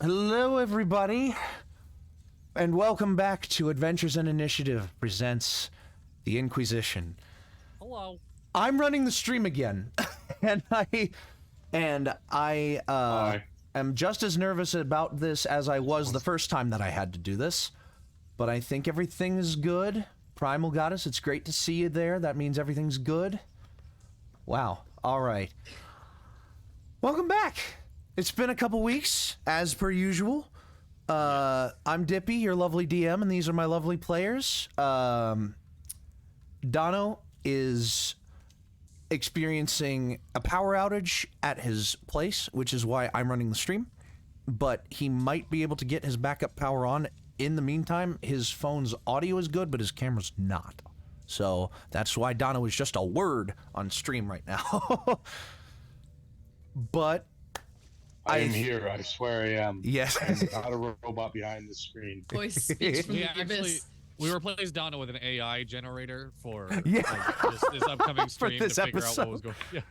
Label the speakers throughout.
Speaker 1: Hello, everybody, and welcome back to Adventures in Initiative presents the In-Quy'zz-ition.
Speaker 2: Hello.
Speaker 1: I'm running the stream again, and I am just as nervous about this as I was the first time that I had to do this, but I think everything's good. Primal Goddess, it's great to see you there. That means everything's good. Wow. All right. Welcome back. It's been a couple weeks, as per usual. I'm Dippy, your lovely DM, and these are my lovely players. Dono is experiencing a power outage at his place, which is why I'm running the stream. But he might be able to get his backup power on. In the meantime, his phone's audio is good, but his camera's not. So that's why Dono is just a word on stream right now. But
Speaker 3: I am here. I swear I am.
Speaker 1: Yes.
Speaker 3: I'm not a robot behind the screen.
Speaker 4: Voice speaks from the
Speaker 2: Actually,
Speaker 4: abyss.
Speaker 2: we replaced Dono with an AI generator for
Speaker 1: Yeah.
Speaker 2: this upcoming stream
Speaker 1: this
Speaker 2: to figure
Speaker 1: episode.
Speaker 2: out what was going. Yeah.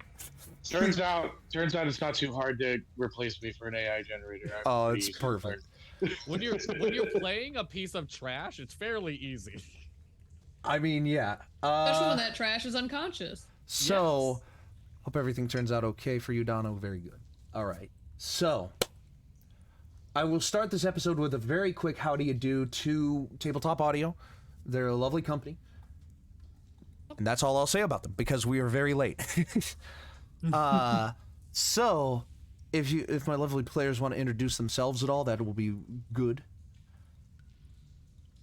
Speaker 3: Turns out it's not too hard to replace me for an AI generator.
Speaker 1: Oh, it's perfect.
Speaker 2: When you're playing a piece of trash, it's fairly easy.
Speaker 1: I mean, yeah.
Speaker 4: Especially when that trash is unconscious.
Speaker 1: So, hope everything turns out okay for you, Dono. Very good. All right. So, I will start this episode with a very quick how do you do to Tabletop Audio. They're a lovely company. And that's all I'll say about them, because we are very late. So, if my lovely players want to introduce themselves at all, that will be good.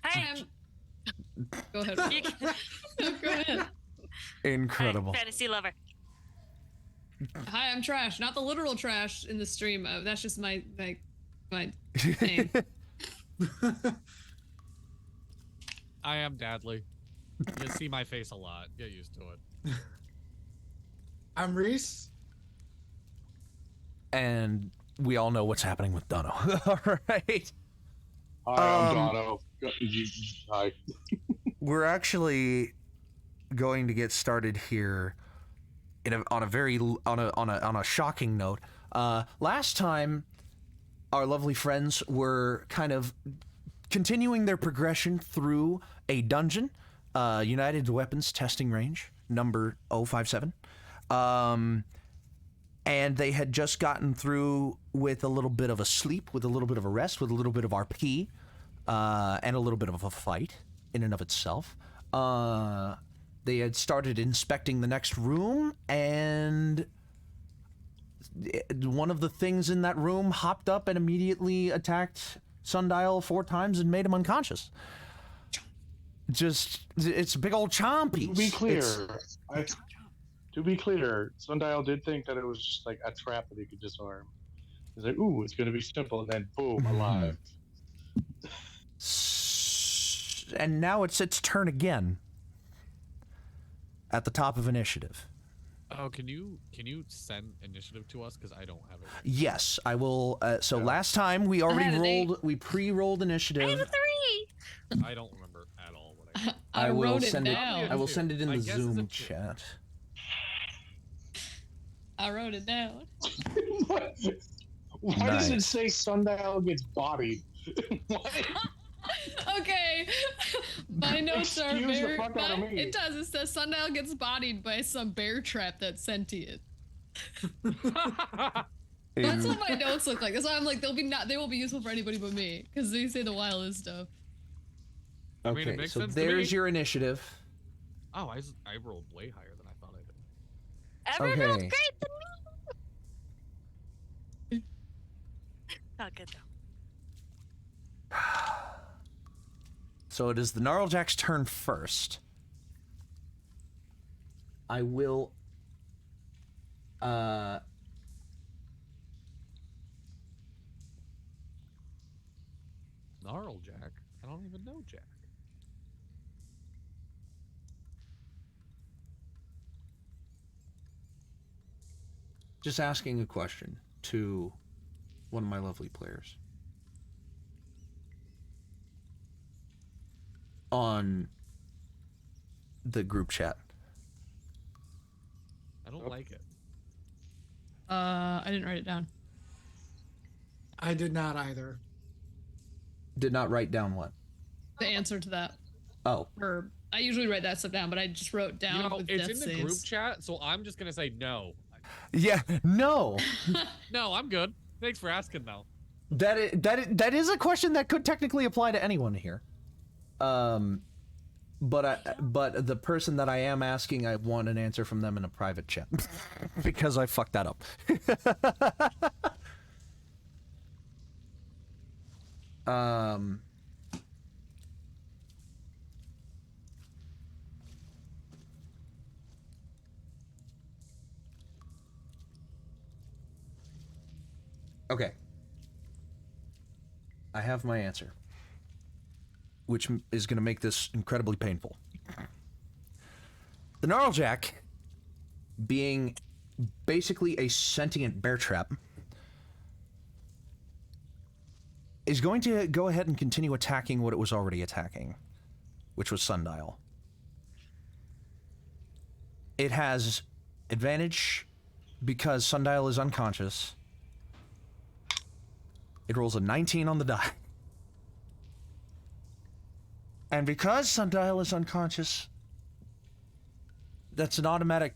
Speaker 4: Hi, Go ahead. Go ahead.
Speaker 1: Incredible.
Speaker 5: FntasyLover.
Speaker 4: Hi, I'm Trash. Not the literal trash in the stream. That's just my thing.
Speaker 2: I am Dadley. You see my face a lot. Get used to it.
Speaker 6: I'm Rhys.
Speaker 1: And we all know what's happening with Dono. All right.
Speaker 3: Hi, I'm Dono. Hi.
Speaker 1: We're actually going to get started here on a shocking note. Last time, our lovely friends were kind of continuing their progression through a dungeon, United Weapons Testing Range, number 057. And they had just gotten through with a little bit of a sleep, with a little bit of a rest, with a little bit of RP, and a little bit of a fight in and of itself. They had started inspecting the next room, and one of the things in that room hopped up and immediately attacked Sundial 4 times and made him unconscious. It's a big old chompy.
Speaker 3: To be clear, Sundial did think that it was just like a trap that he could disarm. He's like, ooh, it's going to be simple, and then boom, alive.
Speaker 1: And now it's its turn again. At the top of initiative.
Speaker 2: Oh, can you send initiative to us? Because I don't have it.
Speaker 1: Yes, I will. So last time we already we pre-rolled
Speaker 5: I
Speaker 1: initiative.
Speaker 5: have a 3.
Speaker 2: I don't remember at all what
Speaker 4: I
Speaker 1: will
Speaker 4: wrote it
Speaker 1: send
Speaker 4: down.
Speaker 1: I will send it in
Speaker 2: I
Speaker 1: the
Speaker 2: guess
Speaker 1: Zoom
Speaker 2: it's a 2.
Speaker 1: chat.
Speaker 4: I wrote it down.
Speaker 3: Why does it say Sundial gets bodied? What?
Speaker 4: Okay. My notes are
Speaker 3: Excuse the
Speaker 4: very.
Speaker 3: fuck out of me.
Speaker 4: It does. It says Sundial gets bodied by some bear trap that's sentient. That's what my notes look like. That's why I'm like, they won't be useful for anybody but me, because they say the wildest stuff.
Speaker 2: I mean, it
Speaker 1: Okay,
Speaker 2: makes
Speaker 1: so
Speaker 2: sense to
Speaker 1: there's
Speaker 2: me.
Speaker 1: your initiative.
Speaker 2: Oh, I rolled way higher than I thought I did.
Speaker 5: Everyone
Speaker 1: Okay.
Speaker 5: else great than me. Not good though.
Speaker 1: So it is the Gnarljack's turn first. I will
Speaker 2: Gnarl Jack? I don't even know Jack.
Speaker 1: just asking a question to one of my lovely players. On the group chat.
Speaker 2: I don't like it.
Speaker 4: I didn't write it down.
Speaker 6: I did not either.
Speaker 1: Did not write down what?
Speaker 4: The answer to that.
Speaker 1: Oh.
Speaker 4: Or I usually write that stuff down, but I just wrote down
Speaker 2: You know,
Speaker 4: with
Speaker 2: it's
Speaker 4: death
Speaker 2: in the group
Speaker 4: saves.
Speaker 2: chat, so I'm just gonna say no.
Speaker 1: Yeah, no.
Speaker 2: No, I'm good. Thanks for asking, though.
Speaker 1: That is a question that could technically apply to anyone here. But the person that I am asking, I want an answer from them in a private chat because I fucked that up. Okay. I have my answer, which is going to make this incredibly painful. The Gnarljack, being basically a sentient bear trap, is going to go ahead and continue attacking what it was already attacking, which was Sundial. It has advantage because Sundial is unconscious. It rolls a 19 on the die. And because Sundial is unconscious, that's an automatic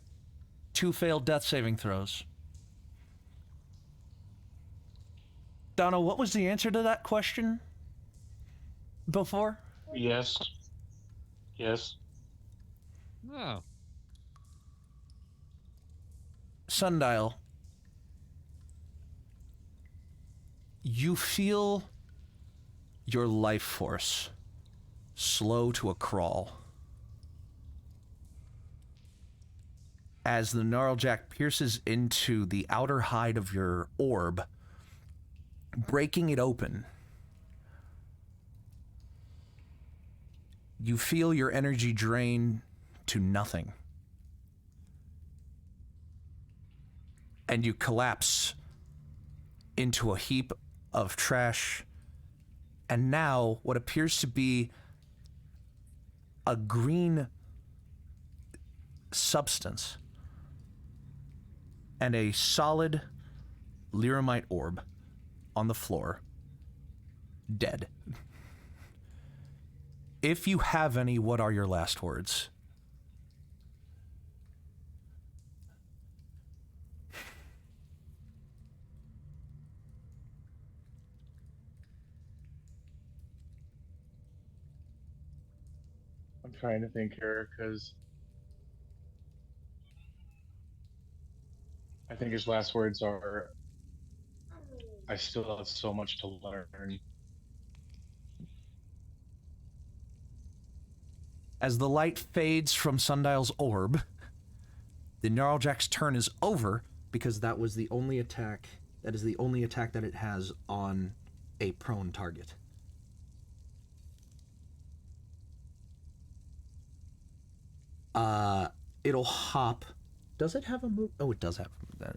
Speaker 1: 2 failed death saving throws. Donna, what was the answer to that question before?
Speaker 3: Yes. Yes.
Speaker 2: Oh.
Speaker 1: Sundial, you feel your life force slow to a crawl as the Gnarljack pierces into the outer hide of your orb, breaking it open. You feel your energy drain to nothing. And you collapse into a heap of trash, and now what appears to be a green substance and a solid Lyramite orb on the floor, dead. If you have any, what are your last words?
Speaker 3: I'm trying to think here because I think his last words are, "I still have so much to learn."
Speaker 1: As the light fades from Sundial's orb, the Gnarljack's turn is over because that was the only attack. That is the only attack that it has on a prone target. It'll hop. Does it have a move? Oh, it does have that.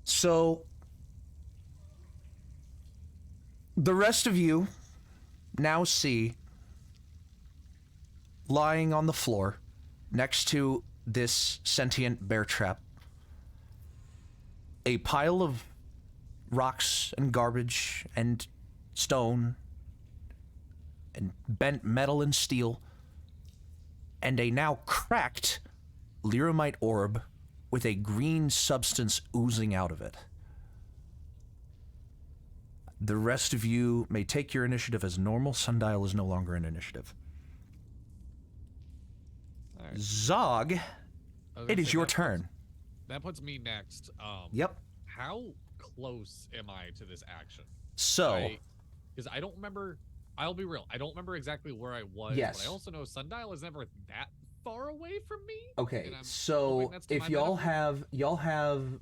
Speaker 1: So, the rest of you now see, lying on the floor next to this sentient bear trap, a pile of rocks and garbage and stone and bent metal and steel, and a now cracked Lyramite orb with a green substance oozing out of it. The rest of you may take your initiative as normal. Sundial is no longer in initiative.
Speaker 2: All right.
Speaker 1: Zog,
Speaker 2: I was gonna
Speaker 1: it is
Speaker 2: say,
Speaker 1: your
Speaker 2: that
Speaker 1: turn.
Speaker 2: That puts me next.
Speaker 1: Yep.
Speaker 2: How close am I to this action?
Speaker 1: So,
Speaker 2: Because I don't remember. I'll be real. I don't remember exactly where I was.
Speaker 1: Yes.
Speaker 2: But I also know Sundial is never that far away from me.
Speaker 1: okay,
Speaker 2: and I'm
Speaker 1: so
Speaker 2: hoping that's to
Speaker 1: if
Speaker 2: my
Speaker 1: y'all
Speaker 2: benefit.
Speaker 1: have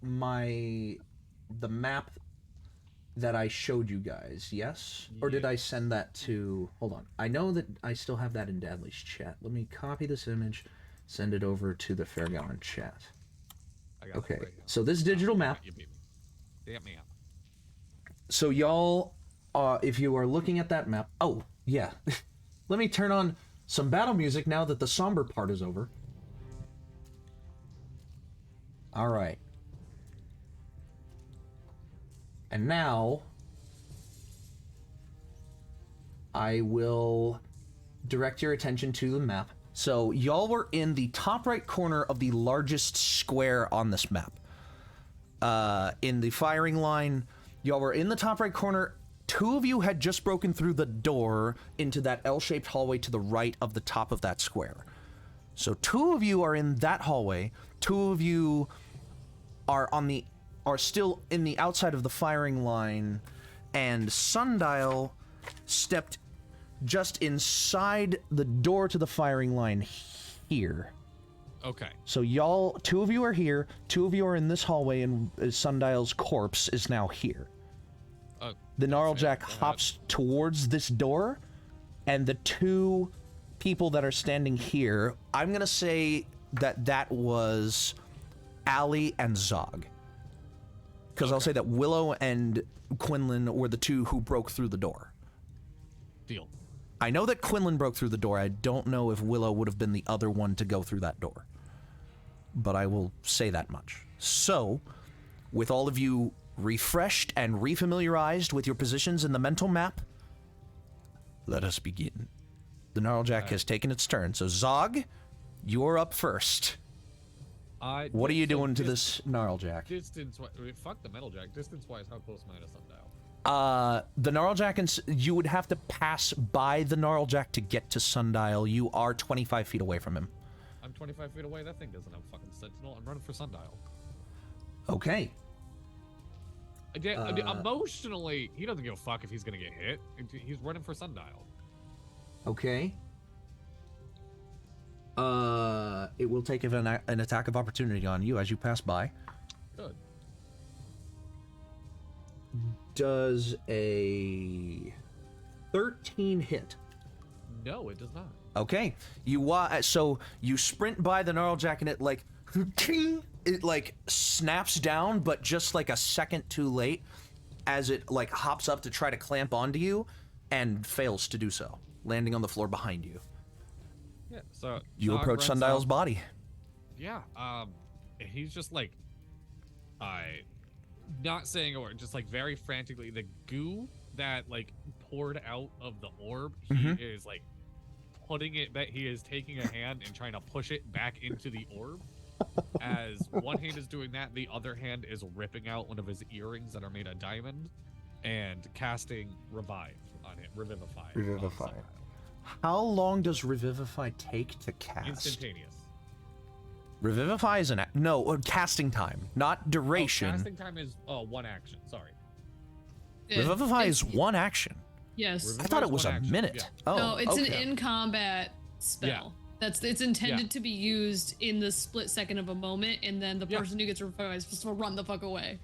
Speaker 1: the map that I showed you guys, yes? Or did I send that to, hold on. I know that I still have that in Dadley's chat. Let me copy this image, send it over to the Fairgown chat.
Speaker 2: I got it
Speaker 1: Okay,
Speaker 2: right here.
Speaker 1: so this digital map,
Speaker 2: You beat me. Damn me up.
Speaker 1: so y'all, if you are looking at that map, oh, yeah. Let me turn on some battle music now that the somber part is over. All right. And now I will direct your attention to the map. So y'all were in the top right corner of the largest square on this map. In the firing line, y'all were in the top right corner. 2 of you had just broken through the door into that L-shaped hallway to the right of the top of that square. So 2 of you are in that hallway. 2 of you are still in the outside of the firing line, and Sundial stepped just inside the door to the firing line here.
Speaker 2: Okay.
Speaker 1: So y'all, 2 of you are here, 2 of you are in this hallway, and Sundial's corpse is now here. The Gnarljack hops towards this door, and the 2 people that are standing here, I'm gonna say that was Allie and Zog. Because I'll say that Willow and Quinlan were the 2 who broke through the door.
Speaker 2: Deal.
Speaker 1: I know that Quinlan broke through the door. I don't know if Willow would have been the other one to go through that door. But I will say that much. So, with all of you refreshed and refamiliarized with your positions in the mental map, let us begin. The Gnarljack has taken its turn. So, Zog, you're up first. What are you doing to this Gnarljack?
Speaker 2: Fuck the Metal Jack. Distance-wise, how close am I to Sundial?
Speaker 1: The Gnarljack, you would have to pass by the Gnarljack to get to Sundial. You are 25 feet away from him.
Speaker 2: I'm 25 feet away. That thing doesn't have fucking Sentinel. I'm running for Sundial.
Speaker 1: Okay.
Speaker 2: Emotionally, he doesn't give a fuck if he's gonna get hit. He's running for Sundial.
Speaker 1: Okay. It will take an attack of opportunity on you as you pass by.
Speaker 2: Good.
Speaker 1: Does a 13 hit?
Speaker 2: No, it does not.
Speaker 1: Okay. So you sprint by the Gnarljack and it like it like snaps down, but just like a second too late as it like hops up to try to clamp onto you and fails to do so, landing on the floor behind you.
Speaker 2: Yeah, so
Speaker 1: You
Speaker 2: Zog
Speaker 1: approach
Speaker 2: runs
Speaker 1: Sundial's
Speaker 2: up.
Speaker 1: body.
Speaker 2: Yeah, he's just like, not saying a word, just like very frantically. The goo that like poured out of the orb, he is like putting it, that he is taking a hand and trying to push it back into the orb. As one hand is doing that, the other hand is ripping out one of his earrings that are made of diamond and casting Revive on it, Revivify.
Speaker 1: Revivify. How long does Revivify take to cast?
Speaker 2: Instantaneous.
Speaker 1: Revivify is casting time, not duration.
Speaker 2: Casting time is 1 action. Sorry.
Speaker 1: Revivify is 1 action.
Speaker 4: Yes.
Speaker 1: I thought it was a
Speaker 2: action,
Speaker 1: minute.
Speaker 2: yeah.
Speaker 1: Oh,
Speaker 4: No, it's
Speaker 1: okay.
Speaker 4: an in-combat spell.
Speaker 2: Yeah.
Speaker 4: It's intended to be used in the split second of a moment, and then the person who gets revived is supposed to run the fuck away.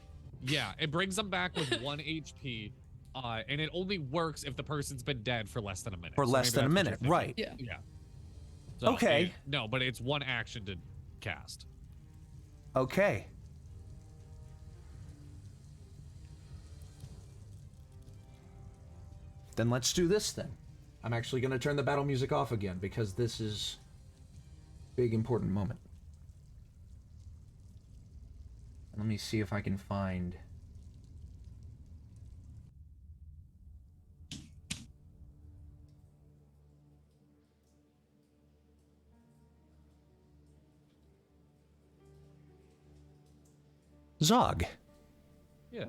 Speaker 2: Yeah, it brings them back with 1 HP, and it only works if the person's been dead for less than a minute.
Speaker 1: For
Speaker 2: So
Speaker 1: less
Speaker 2: maybe
Speaker 1: than a
Speaker 2: that's what
Speaker 1: minute,
Speaker 2: you're
Speaker 1: right?
Speaker 2: thinking.
Speaker 4: Yeah.
Speaker 2: Yeah. So
Speaker 1: Okay.
Speaker 2: No, but it's 1 action to cast.
Speaker 1: Okay. Then let's do this then. I'm actually going to turn the battle music off again because this is a big important moment. Let me see if I can find... Zog.
Speaker 2: Yes.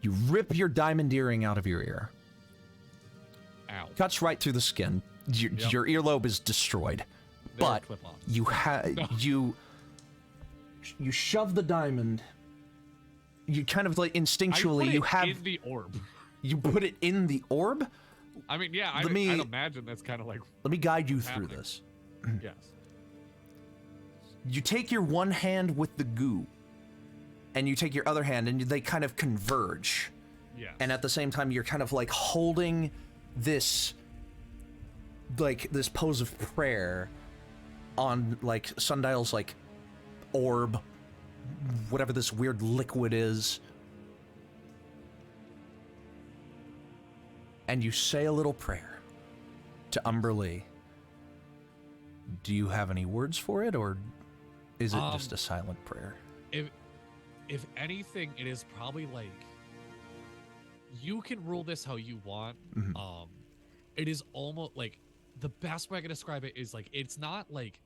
Speaker 1: You rip your diamond earring out of your ear.
Speaker 2: Ow.
Speaker 1: Cuts right through the skin. Your earlobe is destroyed. But
Speaker 2: clip-on.
Speaker 1: you shove the diamond. You kind of like instinctually
Speaker 2: in the orb.
Speaker 1: You put it in the orb.
Speaker 2: I mean, yeah, I'd imagine that's kind of like.
Speaker 1: Let me guide you
Speaker 2: happening.
Speaker 1: through this.
Speaker 2: Yes.
Speaker 1: You take your one hand with the goo, and you take your other hand, and they kind of converge.
Speaker 2: Yes.
Speaker 1: And at the same time, you're kind of like holding this pose of prayer on like Sundial's like orb, whatever this weird liquid is. And you say a little prayer to Umberlee. Do you have any words for it, or is it just a silent prayer?
Speaker 2: if anything, it is probably like you can rule this how you want. It is almost like the best way I can describe it is like it's not like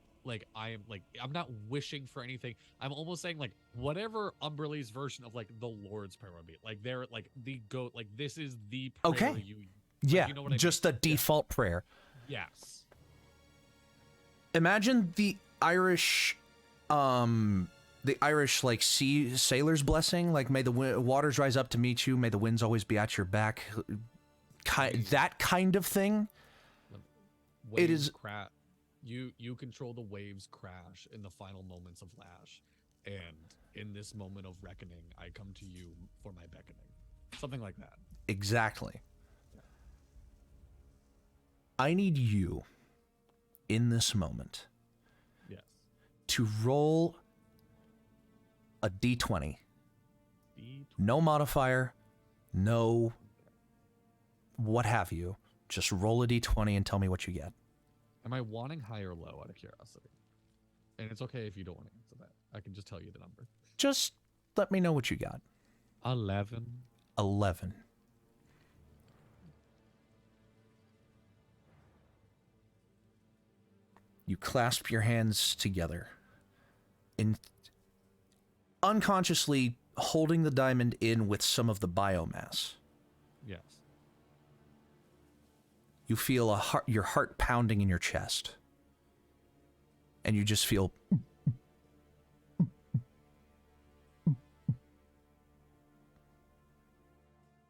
Speaker 2: I'm not wishing for anything. I'm almost saying like whatever Umberlee's version of like the Lord's Prayer would be. Like they're like the goat. Like this is the prayer you. Like,
Speaker 1: Yeah,
Speaker 2: you know what I
Speaker 1: just
Speaker 2: mean?
Speaker 1: a default prayer.
Speaker 2: Yes.
Speaker 1: Imagine the Irish like sea sailor's blessing, like may the waters rise up to meet you, may the winds always be at your back, that kind of thing.
Speaker 2: Waves
Speaker 1: It is
Speaker 2: you control the waves crash in the final moments of Lash, and in this moment of reckoning, I come to you for my beckoning, something like that.
Speaker 1: Exactly. I need you in this moment.
Speaker 2: Yes.
Speaker 1: To roll a d20. No modifier, no what have you. Just roll a d20 and tell me what you get.
Speaker 2: Am I wanting high or low out of curiosity? And it's okay if you don't want to answer that. I can just tell you the number.
Speaker 1: Just let me know what you got.
Speaker 2: 11.
Speaker 1: 11. You clasp your hands together, unconsciously holding the diamond in with some of the biomass.
Speaker 2: Yes.
Speaker 1: You feel your heart pounding in your chest. And you just feel...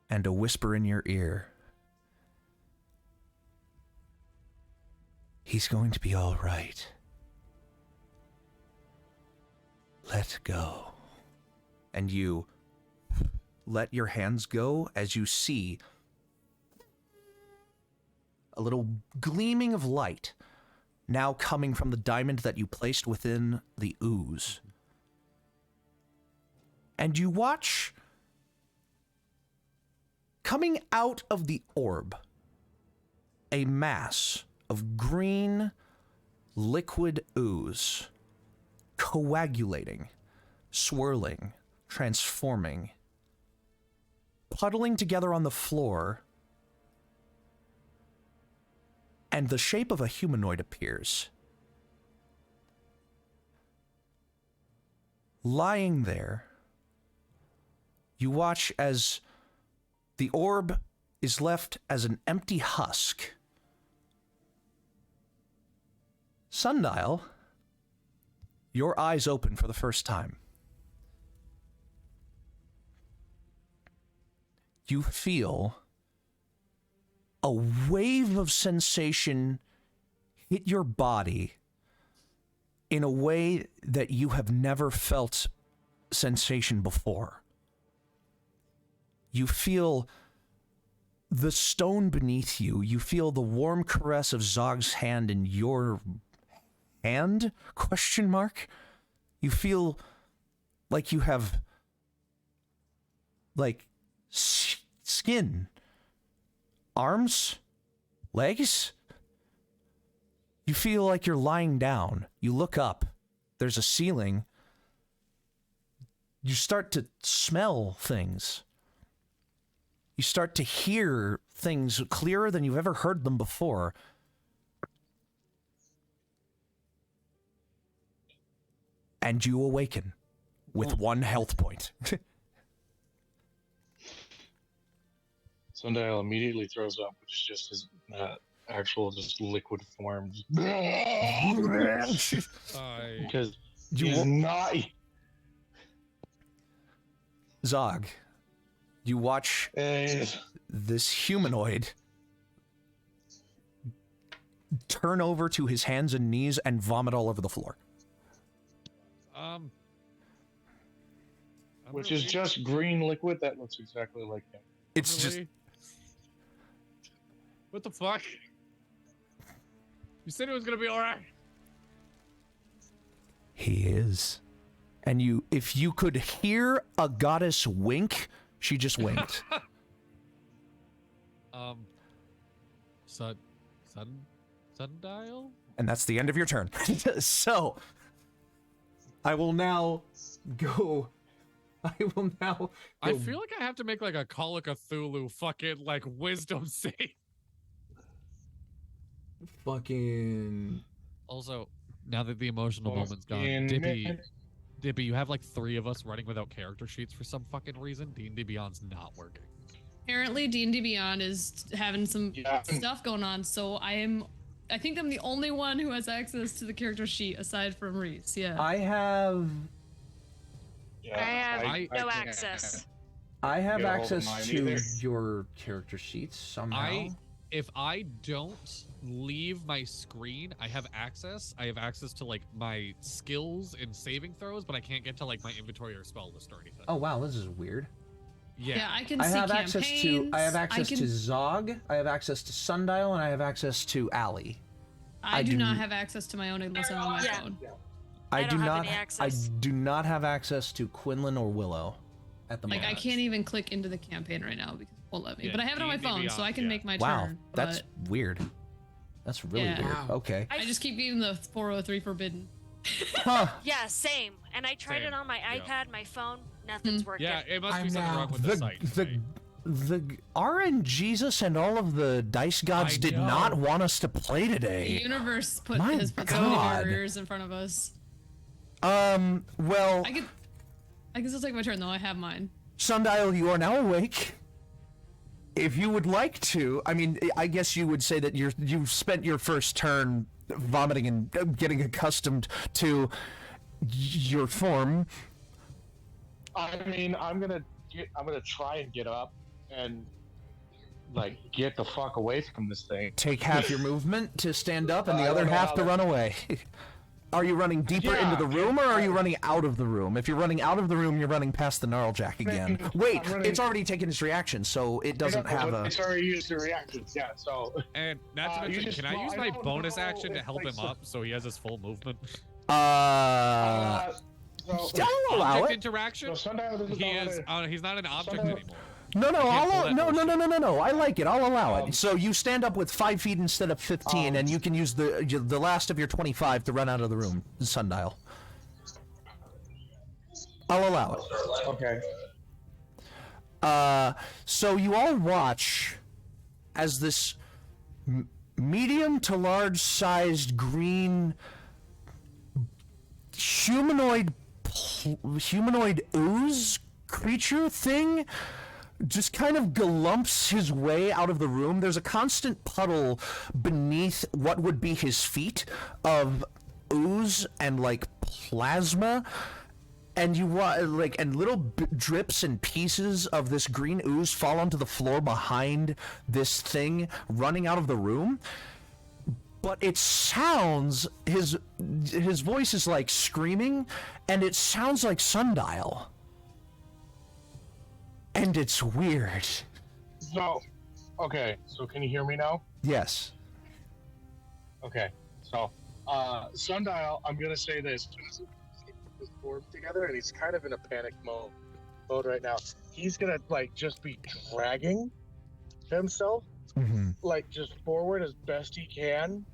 Speaker 1: and a whisper in your ear. He's going to be all right. Let go. And you let your hands go as you see a little gleaming of light now coming from the diamond that you placed within the ooze. And you watch, coming out of the orb, a mass of green liquid ooze, coagulating, swirling, transforming, puddling together on the floor, and the shape of a humanoid appears. Lying there, you watch as the orb is left as an empty husk. Sundial, your eyes open for the first time. You feel a wave of sensation hit your body in a way that you have never felt sensation before. You feel the stone beneath you. You feel the warm caress of Zog's hand in your hand? Question mark? You feel like you have, like, skin. Arms? Legs? You feel like you're lying down. You look up. There's a ceiling. You start to smell things. You start to hear things clearer than you've ever heard them before. And you awaken with 1 health point.
Speaker 3: Sundial immediately throws up, which is just his actual just liquid form. Because he's not...
Speaker 1: Zog, you watch this humanoid turn over to his hands and knees and vomit all over the floor.
Speaker 3: Which is just green liquid that looks exactly like him.
Speaker 1: It's just...
Speaker 2: What the fuck? You said it was gonna be alright.
Speaker 1: He is. And you, if you could hear a goddess wink, she just winked.
Speaker 2: Sundial?
Speaker 1: And that's the end of your turn. So, I will now go I will now.
Speaker 2: I
Speaker 1: go-
Speaker 2: feel like I have to make like a Call of Cthulhu fucking like wisdom save.
Speaker 1: fucking.
Speaker 2: Also, now that the emotional moment's gone,
Speaker 3: Fucking
Speaker 2: Dippy, you have like 3 of us running without character sheets for some fucking reason. D&D Beyond's not working.
Speaker 4: Apparently, D&D Beyond is having some stuff going on, so I think I'm the only one who has access to the character sheet aside from Rhys. Yeah.
Speaker 1: I have.
Speaker 5: I have
Speaker 2: I
Speaker 5: no
Speaker 3: can't
Speaker 5: access.
Speaker 1: I have
Speaker 3: Get a hold of
Speaker 1: access
Speaker 3: mine
Speaker 1: to
Speaker 3: either.
Speaker 1: your character sheets somehow.
Speaker 2: If I don't leave my screen, I have access. I have access to like my skills and saving throws, but I can't get to like my inventory or spell list or anything.
Speaker 1: Oh wow, this is weird.
Speaker 4: Yeah, I can
Speaker 1: I
Speaker 4: see
Speaker 1: have
Speaker 4: campaigns.
Speaker 1: access to Zog. I have access to Sundial, and I have access to Allie.
Speaker 4: I do not have access to my own unless I'm on my
Speaker 5: Yeah.
Speaker 4: phone.
Speaker 1: I
Speaker 5: don't
Speaker 1: do
Speaker 5: have
Speaker 1: not.
Speaker 5: any
Speaker 1: I
Speaker 5: access.
Speaker 1: do not have access to Quinlan or Willow at the
Speaker 4: Like,
Speaker 1: moment.
Speaker 4: I can't even click into the campaign right now because it won't let me.
Speaker 2: Yeah,
Speaker 4: But I have it on my
Speaker 2: D&D
Speaker 4: phone, so I
Speaker 2: Beyond,
Speaker 4: can
Speaker 2: yeah.
Speaker 4: make my
Speaker 1: Wow,
Speaker 4: turn.
Speaker 1: that's
Speaker 4: but
Speaker 1: weird. That's really
Speaker 4: Yeah.
Speaker 1: weird.
Speaker 6: Wow.
Speaker 1: Okay.
Speaker 4: I just keep getting the 403 forbidden.
Speaker 1: Huh.
Speaker 5: Yeah, same. And I tried
Speaker 2: Same,
Speaker 5: it on my
Speaker 2: yeah.
Speaker 5: iPad, my phone, nothing's working.
Speaker 2: Yeah, it must be
Speaker 6: I'm
Speaker 2: something
Speaker 6: now-
Speaker 2: wrong with the site.
Speaker 1: The RNGesus and all of the dice gods
Speaker 2: I
Speaker 1: did
Speaker 2: know.
Speaker 1: not want us to play
Speaker 4: The
Speaker 1: today.
Speaker 4: universe
Speaker 1: My
Speaker 4: has put so many
Speaker 1: God.
Speaker 4: barriers in front of us.
Speaker 1: Well,
Speaker 4: I can still take my turn though. I have mine.
Speaker 1: Sundial, you are now awake. If you would like to, I mean, I guess you would say that you've spent your first turn vomiting and getting accustomed to your form.
Speaker 3: I mean, I'm gonna try and get up and like get the fuck away from this thing.
Speaker 1: Take half your movement to stand up and the
Speaker 3: I
Speaker 1: other
Speaker 3: don't know
Speaker 1: half
Speaker 3: how
Speaker 1: to
Speaker 3: that-
Speaker 1: run away. Are you running deeper into the room, or are you running out of the room? If you're running out of the room, you're running past the Gnarljack again. Wait,
Speaker 3: I'm running-
Speaker 1: it's already taken its reaction, so it doesn't have a...
Speaker 3: It's already used the reactions, yeah. So
Speaker 2: And not to
Speaker 3: you
Speaker 2: mention,
Speaker 3: just-
Speaker 2: can I
Speaker 3: well,
Speaker 2: use
Speaker 3: I
Speaker 2: my
Speaker 3: don't
Speaker 2: bonus
Speaker 3: know
Speaker 2: action to
Speaker 3: if,
Speaker 2: help
Speaker 3: like,
Speaker 2: him
Speaker 3: so-
Speaker 2: up so he has his full movement?
Speaker 1: I'll allow
Speaker 2: Object
Speaker 1: it.
Speaker 2: interaction?
Speaker 3: So Sundial doesn't
Speaker 2: He
Speaker 3: know how
Speaker 2: is.
Speaker 3: to-
Speaker 2: He's not an object
Speaker 3: Sundial-
Speaker 2: anymore.
Speaker 1: No,
Speaker 2: can't pull that
Speaker 1: no. I like it. I'll allow it.
Speaker 3: Um,
Speaker 1: So you stand up with 5 feet instead of 15, and you can use the last of your 25 to run out of the room, Sundial. I'll allow it.
Speaker 3: Okay.
Speaker 1: So you all watch as this medium to large-sized green humanoid ooze creature thing just kind of galumps his way out of the room. There's a constant puddle beneath what would be his feet of ooze and like plasma. And you and little drips and pieces of this green ooze fall onto the floor behind this thing running out of the room. But it sounds, his voice is like screaming, and it sounds like Sundial. And it's weird.
Speaker 3: So, okay. So can you hear me now?
Speaker 1: Yes.
Speaker 3: Okay. So, Sundial, I'm gonna say this. His form together, and he's kind of in a panic mode right now. He's gonna like just be dragging himself like just forward as best he can,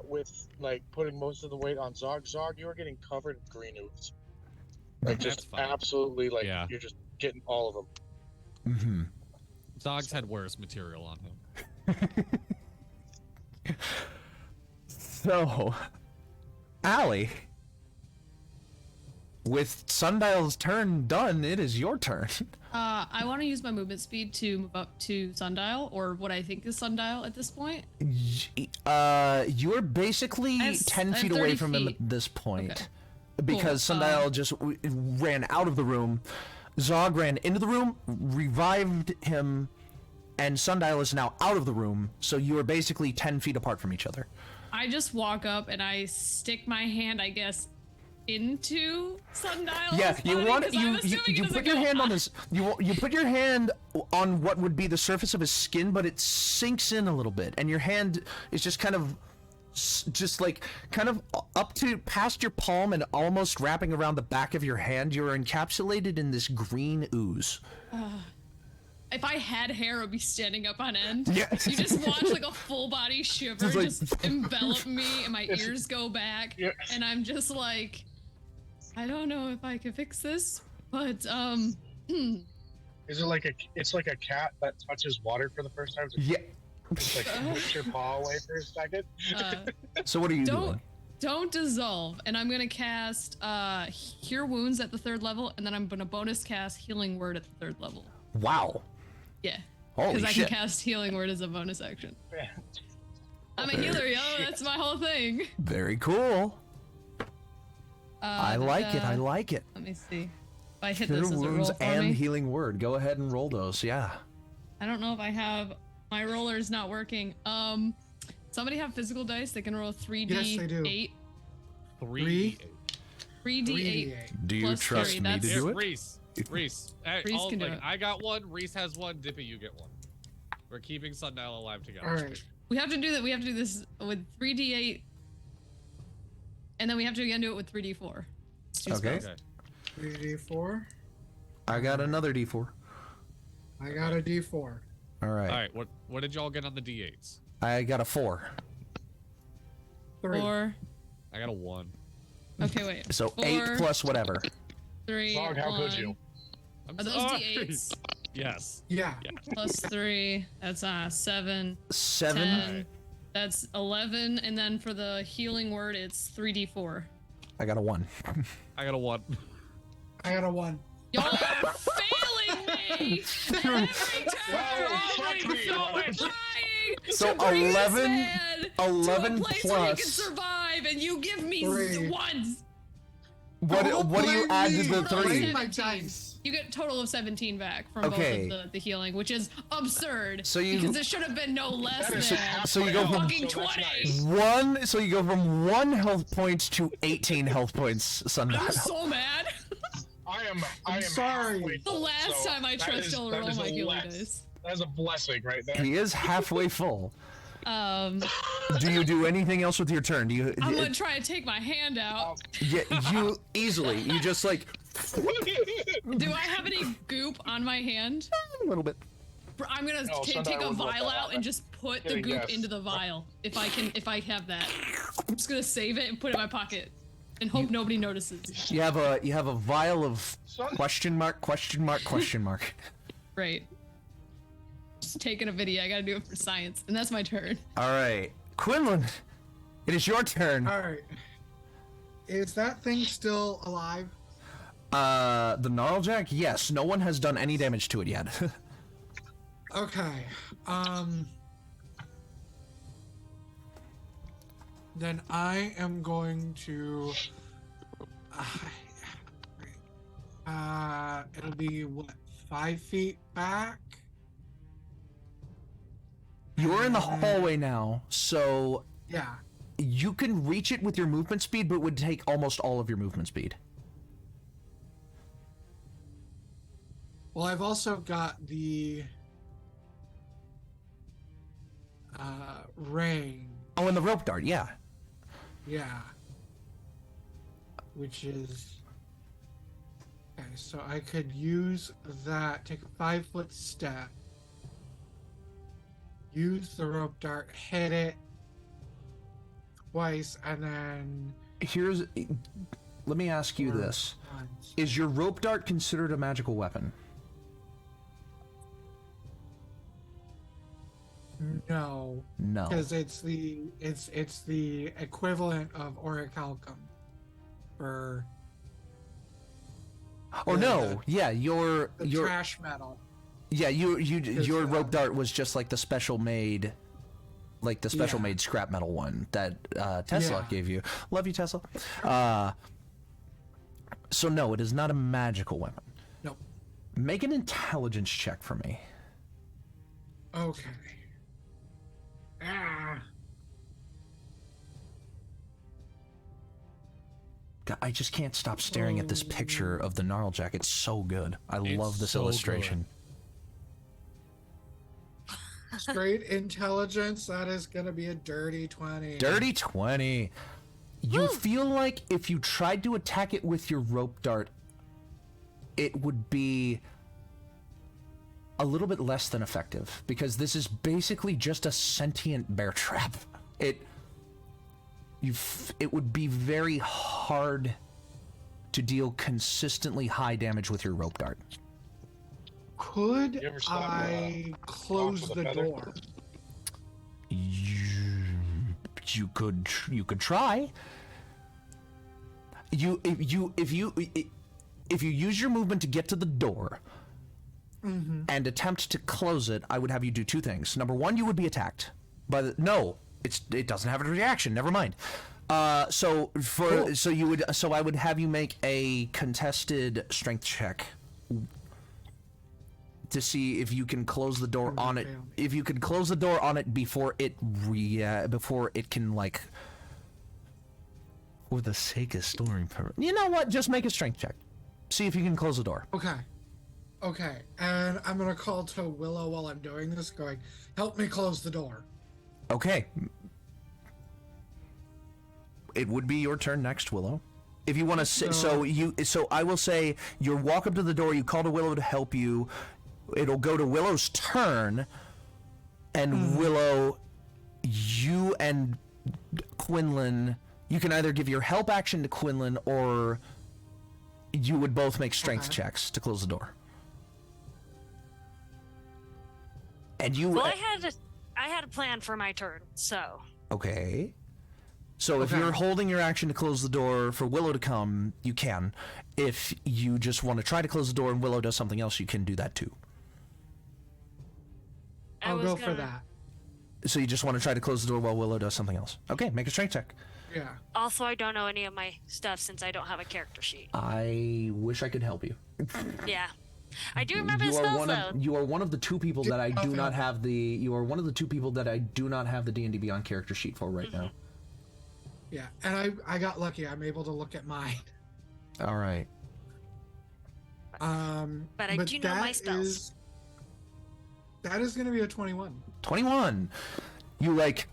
Speaker 3: with like putting most of the weight on Zog. Zog, you are getting covered in green ooze. Like
Speaker 2: That's
Speaker 3: just
Speaker 2: fine.
Speaker 3: absolutely like
Speaker 2: Yeah.
Speaker 3: you're just getting all of them.
Speaker 2: Zog's had worse material on him.
Speaker 1: So, Allie, with Sundial's turn done, it is your turn.
Speaker 4: I want to use my movement speed to move up to Sundial, or what I think is Sundial at this point.
Speaker 1: You're basically
Speaker 4: I have
Speaker 1: 10 feet
Speaker 4: 30
Speaker 1: away from him
Speaker 4: feet.
Speaker 1: at this point.
Speaker 4: Okay.
Speaker 1: Because
Speaker 4: Cool.
Speaker 1: Sundial just ran out of the room. Zog ran into the room, revived him, and Sundial is now out of the room, so you are basically 10 feet apart from each other.
Speaker 4: I just walk up and I stick my hand, I guess, into Sundial's
Speaker 1: Yeah, you
Speaker 4: body,
Speaker 1: want
Speaker 4: 'cause I'm assuming he
Speaker 1: you
Speaker 4: doesn't
Speaker 1: put your
Speaker 4: go,
Speaker 1: hand on
Speaker 4: "Ah."
Speaker 1: his you put your hand on what would be the surface of his skin, but it sinks in a little bit, and your hand is just kind of up to past your palm and almost wrapping around the back of your hand. You're encapsulated in this green ooze.
Speaker 4: If I had hair, I would be standing up on end.
Speaker 1: Yeah.
Speaker 4: You just watch like a full body shiver
Speaker 1: Just like-
Speaker 4: just envelop me, and my ears go back,
Speaker 3: Yeah.
Speaker 4: and I'm just like, I don't know if I can fix this, But
Speaker 3: Is it like it's like a cat that touches water for the first time?
Speaker 1: Yeah.
Speaker 3: Just like push your paw away for a second.
Speaker 1: So what are you doing?
Speaker 4: Don't dissolve, and I'm gonna cast Cure Wounds at the 3rd level, and then I'm gonna bonus cast Healing Word at the 3rd level.
Speaker 1: Wow.
Speaker 4: Yeah.
Speaker 1: Holy
Speaker 4: Because I
Speaker 1: shit.
Speaker 4: can cast Healing Word as a bonus action.
Speaker 3: Yeah.
Speaker 4: I'm a healer, yo. That's my whole thing.
Speaker 1: Very cool. I like it. I like it.
Speaker 4: Let me see. If I hit
Speaker 1: Cure
Speaker 4: this, does it roll
Speaker 1: wounds
Speaker 4: for
Speaker 1: and
Speaker 4: me?
Speaker 1: healing word. Go ahead and roll those. Yeah.
Speaker 4: I don't know if I have. My roller's not working. Somebody have physical dice. They can roll 3d8.
Speaker 6: Yes, I do.
Speaker 2: 3.
Speaker 4: 3d8.
Speaker 1: Do you
Speaker 4: Plus
Speaker 1: trust
Speaker 4: three,
Speaker 1: me to
Speaker 4: that's-
Speaker 1: do it?
Speaker 2: Reese. Hey,
Speaker 4: Reese can do it.
Speaker 2: I got one. Reese has one. Dippy, you get one. We're keeping Sundial alive together.
Speaker 6: All right.
Speaker 4: We have to do that. We have to do this with 3d8, and then we have to again do it with 3d4. It's two
Speaker 1: Okay.
Speaker 4: spells.
Speaker 6: 3d4.
Speaker 1: I got another D4.
Speaker 6: I got a d4.
Speaker 1: All right.
Speaker 2: All right. What did y'all get on the D8s?
Speaker 1: I got a 4.
Speaker 6: 3.
Speaker 4: 4.
Speaker 2: I got a 1.
Speaker 4: Okay, wait.
Speaker 1: So
Speaker 4: 4,
Speaker 1: 8 plus whatever.
Speaker 4: 3.
Speaker 3: Dog, how could
Speaker 4: 1.
Speaker 3: you?
Speaker 2: I'm
Speaker 4: Are those
Speaker 2: sorry.
Speaker 4: d8s?
Speaker 2: Yes.
Speaker 6: Yeah.
Speaker 4: Plus 3. That's 7.
Speaker 1: 7.
Speaker 4: 10. That's 11, and then for the healing word, it's 3d4.
Speaker 1: I got a 1.
Speaker 2: I got a 1.
Speaker 6: I got a 1.
Speaker 4: Y'all are failing me every
Speaker 3: Fuck
Speaker 4: turn.
Speaker 3: me.
Speaker 4: I'm trying
Speaker 1: So
Speaker 4: to bring
Speaker 1: 11
Speaker 4: this man
Speaker 1: 11
Speaker 4: to a place where he can
Speaker 1: plus-
Speaker 4: survive, and you give me
Speaker 6: 3.
Speaker 4: ones.
Speaker 1: What do you
Speaker 6: blame
Speaker 1: add to
Speaker 6: me.
Speaker 1: the
Speaker 4: Total of
Speaker 1: 3?
Speaker 6: Blame my
Speaker 4: 17.
Speaker 6: dice.
Speaker 4: You get a total of 17 back from
Speaker 1: Okay.
Speaker 4: both of the healing, which is absurd.
Speaker 1: So you-
Speaker 4: because it should have been no less
Speaker 3: That is
Speaker 4: than
Speaker 1: So you go from
Speaker 4: fucking
Speaker 3: So that's
Speaker 4: 20.
Speaker 3: nice.
Speaker 1: 1. So you go from 1 health points to 18 health points, Sundial.
Speaker 4: I'm so mad.
Speaker 3: I am
Speaker 6: sorry.
Speaker 3: halfway
Speaker 4: The
Speaker 3: full,
Speaker 4: last
Speaker 3: so
Speaker 4: time I
Speaker 3: that
Speaker 4: trust
Speaker 3: is-
Speaker 4: y'all to
Speaker 3: that
Speaker 4: roll
Speaker 3: is
Speaker 4: my
Speaker 3: a
Speaker 4: healing
Speaker 3: bless.
Speaker 4: dice.
Speaker 3: That is a blessing right there.
Speaker 1: He is halfway full.
Speaker 4: Um,
Speaker 1: Do you do anything else with your turn? Do you?
Speaker 4: I'm gonna try to take my hand out.
Speaker 1: Yeah, you easily. You just like
Speaker 4: Do I have any goop on my hand?
Speaker 1: a little bit.
Speaker 4: I'm gonna
Speaker 3: No,
Speaker 4: take
Speaker 3: Sundial
Speaker 4: a
Speaker 3: would let
Speaker 4: vial
Speaker 3: that
Speaker 4: out
Speaker 3: happen.
Speaker 4: and just put the
Speaker 3: Kidding,
Speaker 4: goop
Speaker 3: yes.
Speaker 4: into the vial if I have that. I'm just gonna save it and put it in my pocket and hope nobody notices.
Speaker 1: You have a vial of
Speaker 3: Son-
Speaker 1: question mark.
Speaker 4: Right. Just taking a video. I gotta do it for science, and that's my turn.
Speaker 1: All right, Quinlan, it is your turn.
Speaker 6: All right. Is that thing still alive?
Speaker 1: The Gnarljack, yes. No one has done any damage to it yet.
Speaker 6: Okay. Then I am going to. It'll be what, 5 feet back?
Speaker 1: You're in the hallway now, so
Speaker 6: Yeah.
Speaker 1: you can reach it with your movement speed, but it would take almost all of your movement speed.
Speaker 6: Well, I've also got the ring.
Speaker 1: Oh, and the rope dart, yeah.
Speaker 6: Yeah. Which is. Okay, so I could use that, take a 5-foot step, use the rope dart, hit it twice, and then.
Speaker 1: Let me ask you this.
Speaker 6: Once.
Speaker 1: Is your rope dart considered a magical weapon?
Speaker 6: No,
Speaker 1: No.
Speaker 6: because it's the equivalent of orichalcum for
Speaker 1: Or no, yeah, your
Speaker 6: trash metal.
Speaker 1: yeah, your rope
Speaker 6: um,
Speaker 1: dart was just like the special made
Speaker 6: Yeah.
Speaker 1: scrap metal one that Tesla
Speaker 6: Yeah.
Speaker 1: gave you. Love you, Tesla. So no, it is not a magical weapon.
Speaker 6: Nope.
Speaker 1: Make an intelligence check for me.
Speaker 6: Okay. Ah.
Speaker 1: God, I just can't stop staring at this picture of the Gnarljack. It's so good. I
Speaker 2: It's
Speaker 1: love this
Speaker 2: so
Speaker 1: illustration.
Speaker 6: Straight intelligence, that is gonna be a dirty 20.
Speaker 1: Dirty 20. You feel like if you tried to attack it with your rope dart, it would be a little bit less than effective, because this is basically just a sentient bear trap. It would be very hard to deal consistently high damage with your rope dart.
Speaker 6: Could
Speaker 3: You ever stop,
Speaker 6: I close
Speaker 3: with a
Speaker 6: the
Speaker 3: feather?
Speaker 6: door?
Speaker 1: You could try. If you use your movement to get to the door and attempt to close it, I would have you do two things. Number one, you would be attacked. But no, it doesn't have a reaction. Never mind. So I would have you make a contested strength check to see if you can close the door on it. If you can close the door on it before it can, like, for the sake of story. You know what? Just make a strength check. See if you can close the door.
Speaker 6: Okay, and I'm gonna call to Willow while I'm doing this, going, "Help me close the door."
Speaker 1: Okay. It would be your turn next, Willow. If you want to sit, so I will say you walk up to the door, you call to Willow to help you. It'll go to Willow's turn, and Willow, you and Quinlan, you can either give your help action to Quinlan, or you would both make strength checks to close the door. And you.
Speaker 5: Well, I had a plan for my turn, so.
Speaker 1: Okay. So if you're holding your action to close the door for Willow to come, you can. If you just want to try to close the door and Willow does something else, you can do that too.
Speaker 6: I'll go for that.
Speaker 1: So you just want to try to close the door while Willow does something else. Okay, make a strength check.
Speaker 6: Yeah.
Speaker 5: Also, I don't know any of my stuff since I don't have a character sheet.
Speaker 1: I wish I could help you.
Speaker 5: Yeah. I do remember the spells, though.
Speaker 1: You are one of the two people that I do not have the. You are one of the two people that I do not have the D&D Beyond character sheet for right now.
Speaker 6: Yeah, and I got lucky. I'm able to look at mine.
Speaker 1: All right.
Speaker 5: But I do know my spells.
Speaker 6: That is going to be a 21.
Speaker 1: 21. You like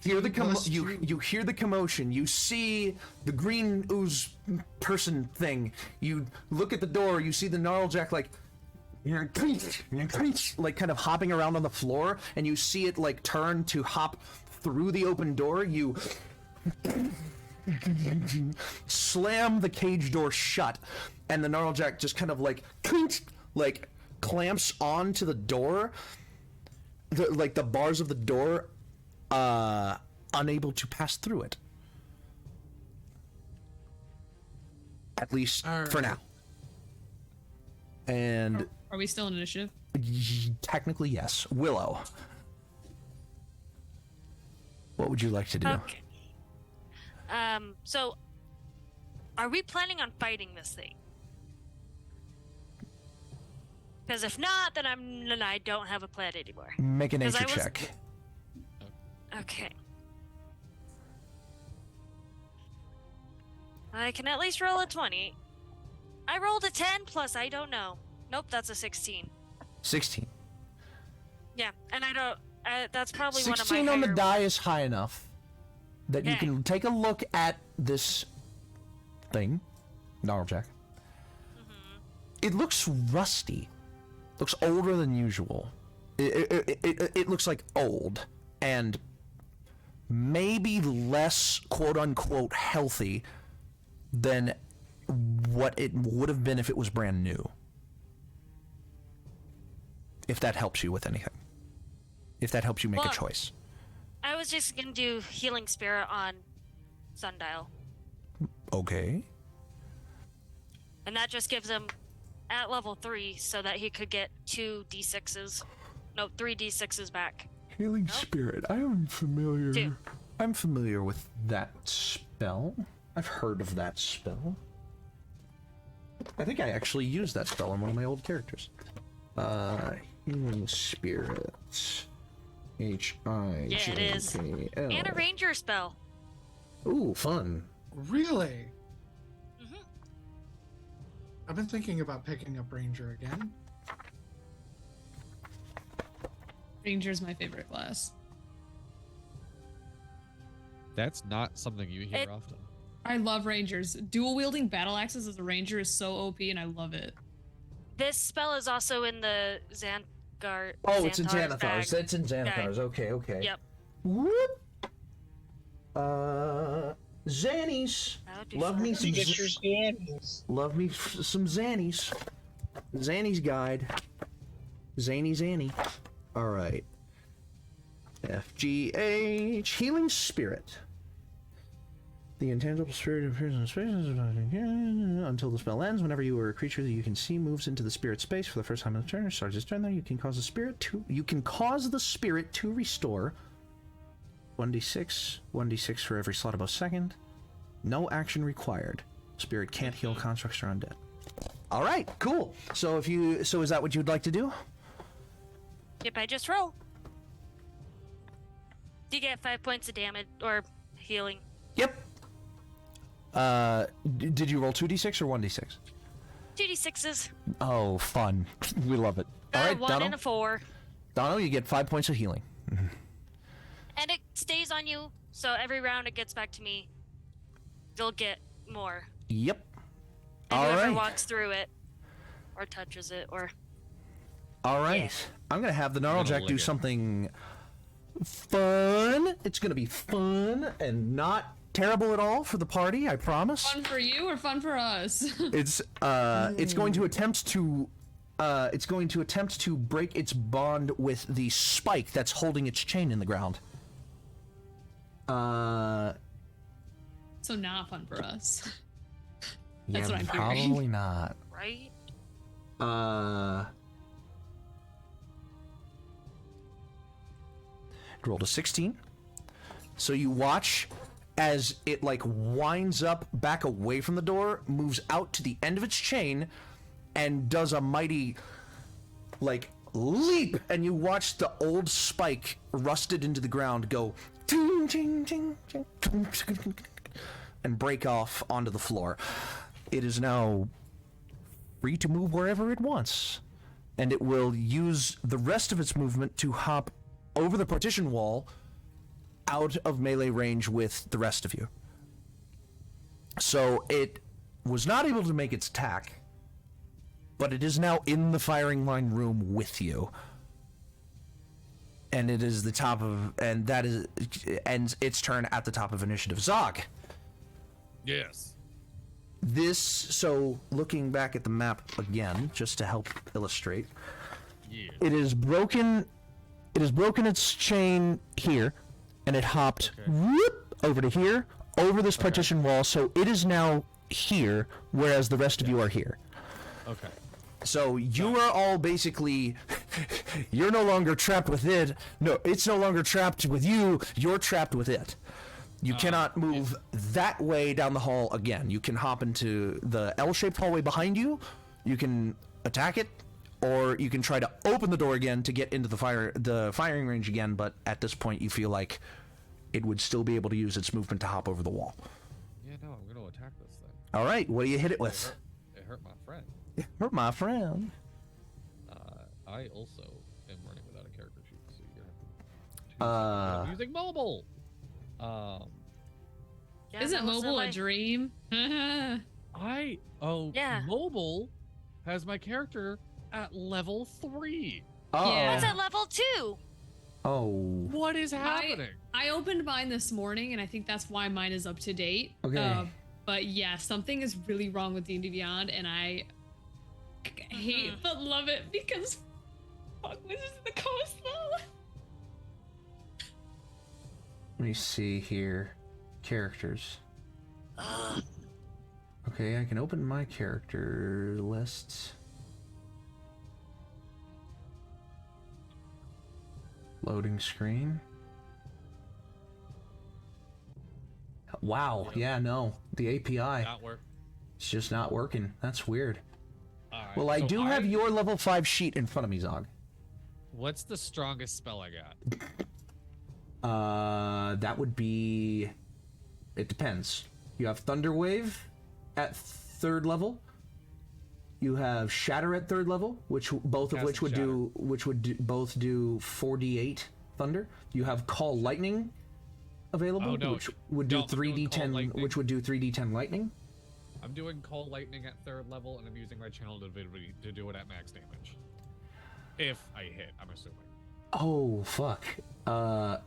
Speaker 1: hear the
Speaker 6: you
Speaker 1: you hear the commotion. You see the green ooze person thing. You look at the door. You see the Gnarljack like kind of hopping around on the floor, and you see it like turn to hop through the open door. You slam the cage door shut, and the Gnarljack just kind of like clamps onto the door, the bars of the door, unable to pass through it. At least for now. And
Speaker 4: Are we still in initiative?
Speaker 1: technically, yes. Willow, what would you like to do?
Speaker 5: Okay. So, are we planning on fighting this thing? Because if not, then I don't have a plan anymore.
Speaker 1: Make a nature check.
Speaker 5: Okay. I can at least roll a 20. I rolled a 10 plus I don't know. Nope, that's a 16.
Speaker 1: 16.
Speaker 5: Yeah, and I don't. That's probably one of my
Speaker 1: 16 on the
Speaker 5: higher
Speaker 1: die is high enough that you can take a look at this thing, Gnarljack. It looks rusty. Looks older than usual. It looks like old and maybe less quote-unquote healthy than what it would have been if it was brand new. If that helps you with anything. If that helps you make a choice.
Speaker 5: I was just gonna do Healing Spirit on Sundial.
Speaker 1: Okay.
Speaker 5: And that just gives him at level 3 so that he could get 2 d6s. No, 3 d6s back.
Speaker 1: Healing Spirit. I am familiar.
Speaker 5: 2.
Speaker 1: I'm familiar with that spell. I've heard of that spell. I think I actually used that spell on one of my old characters. Healing Spirit. H-I-J-K-L.
Speaker 5: Yeah, it is. And a ranger spell.
Speaker 1: Ooh, fun.
Speaker 6: Really? I've been thinking about picking up Ranger again.
Speaker 4: Ranger's my favorite class.
Speaker 2: That's not something you hear often.
Speaker 4: I love Rangers. Dual wielding battle axes as a Ranger is so OP, and I love it.
Speaker 5: This spell is also in the Xanthar.
Speaker 1: Oh, it's in Xanathar's. That's in Xanathar's. Okay, okay.
Speaker 5: Yep.
Speaker 1: Whoop. Xannies.
Speaker 5: That would be
Speaker 1: Love
Speaker 5: fun.
Speaker 1: me some.
Speaker 3: Get your standings.
Speaker 1: Love me some Xannies. Xannies guide. Zany Zanny. All right. FGH. Healing Spirit. The intangible spirit appears in space until the spell ends. Whenever you or a creature that you can see moves into the spirit space for the first time in the turn, starts its turn there, you can cause the spirit to restore 1d6 for every slot above second. No action required. Spirit can't heal constructs or undead. All right, cool. So is that what you'd like to do?
Speaker 5: Yep, I just roll. Do you get 5 points of damage or healing?
Speaker 1: Yep. Did you roll 2d6 or 1d6?
Speaker 5: 2d6s.
Speaker 1: Oh, fun. We love it. All right,
Speaker 5: 1 and a 4.
Speaker 1: Dono, you get 5 points of healing.
Speaker 5: And it stays on you, so every round it gets back to me. You'll get more.
Speaker 1: Yep.
Speaker 5: And
Speaker 1: All
Speaker 5: whoever
Speaker 1: right.
Speaker 5: walks through it, or touches it, or...
Speaker 1: All right.
Speaker 5: Yeah.
Speaker 1: I'm going to have the
Speaker 2: gonna
Speaker 1: Gnarljack
Speaker 2: lick
Speaker 1: do
Speaker 2: it.
Speaker 1: something fun. It's going to be fun and not terrible at all for the party, I promise.
Speaker 4: Fun for you or fun for us?
Speaker 1: It's going to attempt to break its bond with the spike that's holding its chain in the ground.
Speaker 4: So not fun for us.
Speaker 1: Yeah,
Speaker 4: That's what I'm
Speaker 1: probably
Speaker 4: hearing.
Speaker 1: not.
Speaker 5: Right?
Speaker 1: It rolled a 16. So you watch as it like winds up back away from the door, moves out to the end of its chain, and does a mighty like leap, and you watch the old spike rusted into the ground go ting, ting, ting, ting, ting, ting, ting, and break off onto the floor. It is now free to move wherever it wants, and it will use the rest of its movement to hop over the partition wall out of melee range with the rest of you. So it was not able to make its attack, but it is now in the firing line room with you. And it is the top of, and that is, ends its turn at the top of initiative. Zog.
Speaker 2: Yes.
Speaker 1: So looking back at the map again, just to help illustrate,
Speaker 2: Yeah.
Speaker 1: it has broken its chain here, and it hopped whoop, over to here, over this partition wall, so it is now here, whereas the rest of you are here.
Speaker 2: Okay.
Speaker 1: So you are all basically, you're no longer trapped with it. No, it's no longer trapped with you. You're trapped with it. You cannot move that way down the hall again. You can hop into the L-shaped hallway behind you. You can attack it, or you can try to open the door again to get into the firing range again. But at this point, you feel like it would still be able to use its movement to hop over the wall.
Speaker 2: Yeah, no, I'm gonna attack this thing.
Speaker 1: All right, what do you hit it with?
Speaker 2: It hurt my friend.
Speaker 1: Hurt my friend.
Speaker 2: I also am running without a character sheet, so you're I'm using mobile.
Speaker 5: Yeah,
Speaker 4: Isn't
Speaker 5: that was
Speaker 4: mobile a
Speaker 5: like-
Speaker 4: dream?
Speaker 5: Yeah.
Speaker 2: Mobile has my character at level 3.
Speaker 1: Oh.
Speaker 4: Yeah.
Speaker 5: That's at level 2.
Speaker 1: Oh.
Speaker 2: What is happening?
Speaker 4: I opened mine this morning, and I think that's why mine is up to date.
Speaker 1: Okay.
Speaker 4: But yeah, something is really wrong with D&D Beyond, and I hate but love it because fuck Wizards of the Coast though.
Speaker 1: Let me see here. Characters. Okay, I can open my character list. Loading screen. Wow, yeah, no. The API.
Speaker 2: Not work.
Speaker 1: It's just not working. That's weird.
Speaker 2: Alright,
Speaker 1: Well, I
Speaker 2: so
Speaker 1: do have your level 5 sheet in front of me, Zog.
Speaker 2: What's the strongest spell I got?
Speaker 1: That would be... It depends. You have Thunder Wave at 3rd level. You have Shatter at 3rd level, which both of
Speaker 2: Cast
Speaker 1: which would
Speaker 2: Shatter.
Speaker 1: both do 4d8 thunder. You have Call Lightning available,
Speaker 2: Oh, no.
Speaker 1: which would do
Speaker 2: No, I'm doing Call
Speaker 1: 3d10,
Speaker 2: Lightning.
Speaker 1: which would do 3d10 lightning.
Speaker 2: I'm doing Call Lightning at 3rd level, and I'm using my Channel Divinity to do it at max damage. If I hit, I'm assuming.
Speaker 1: Oh fuck.
Speaker 2: So,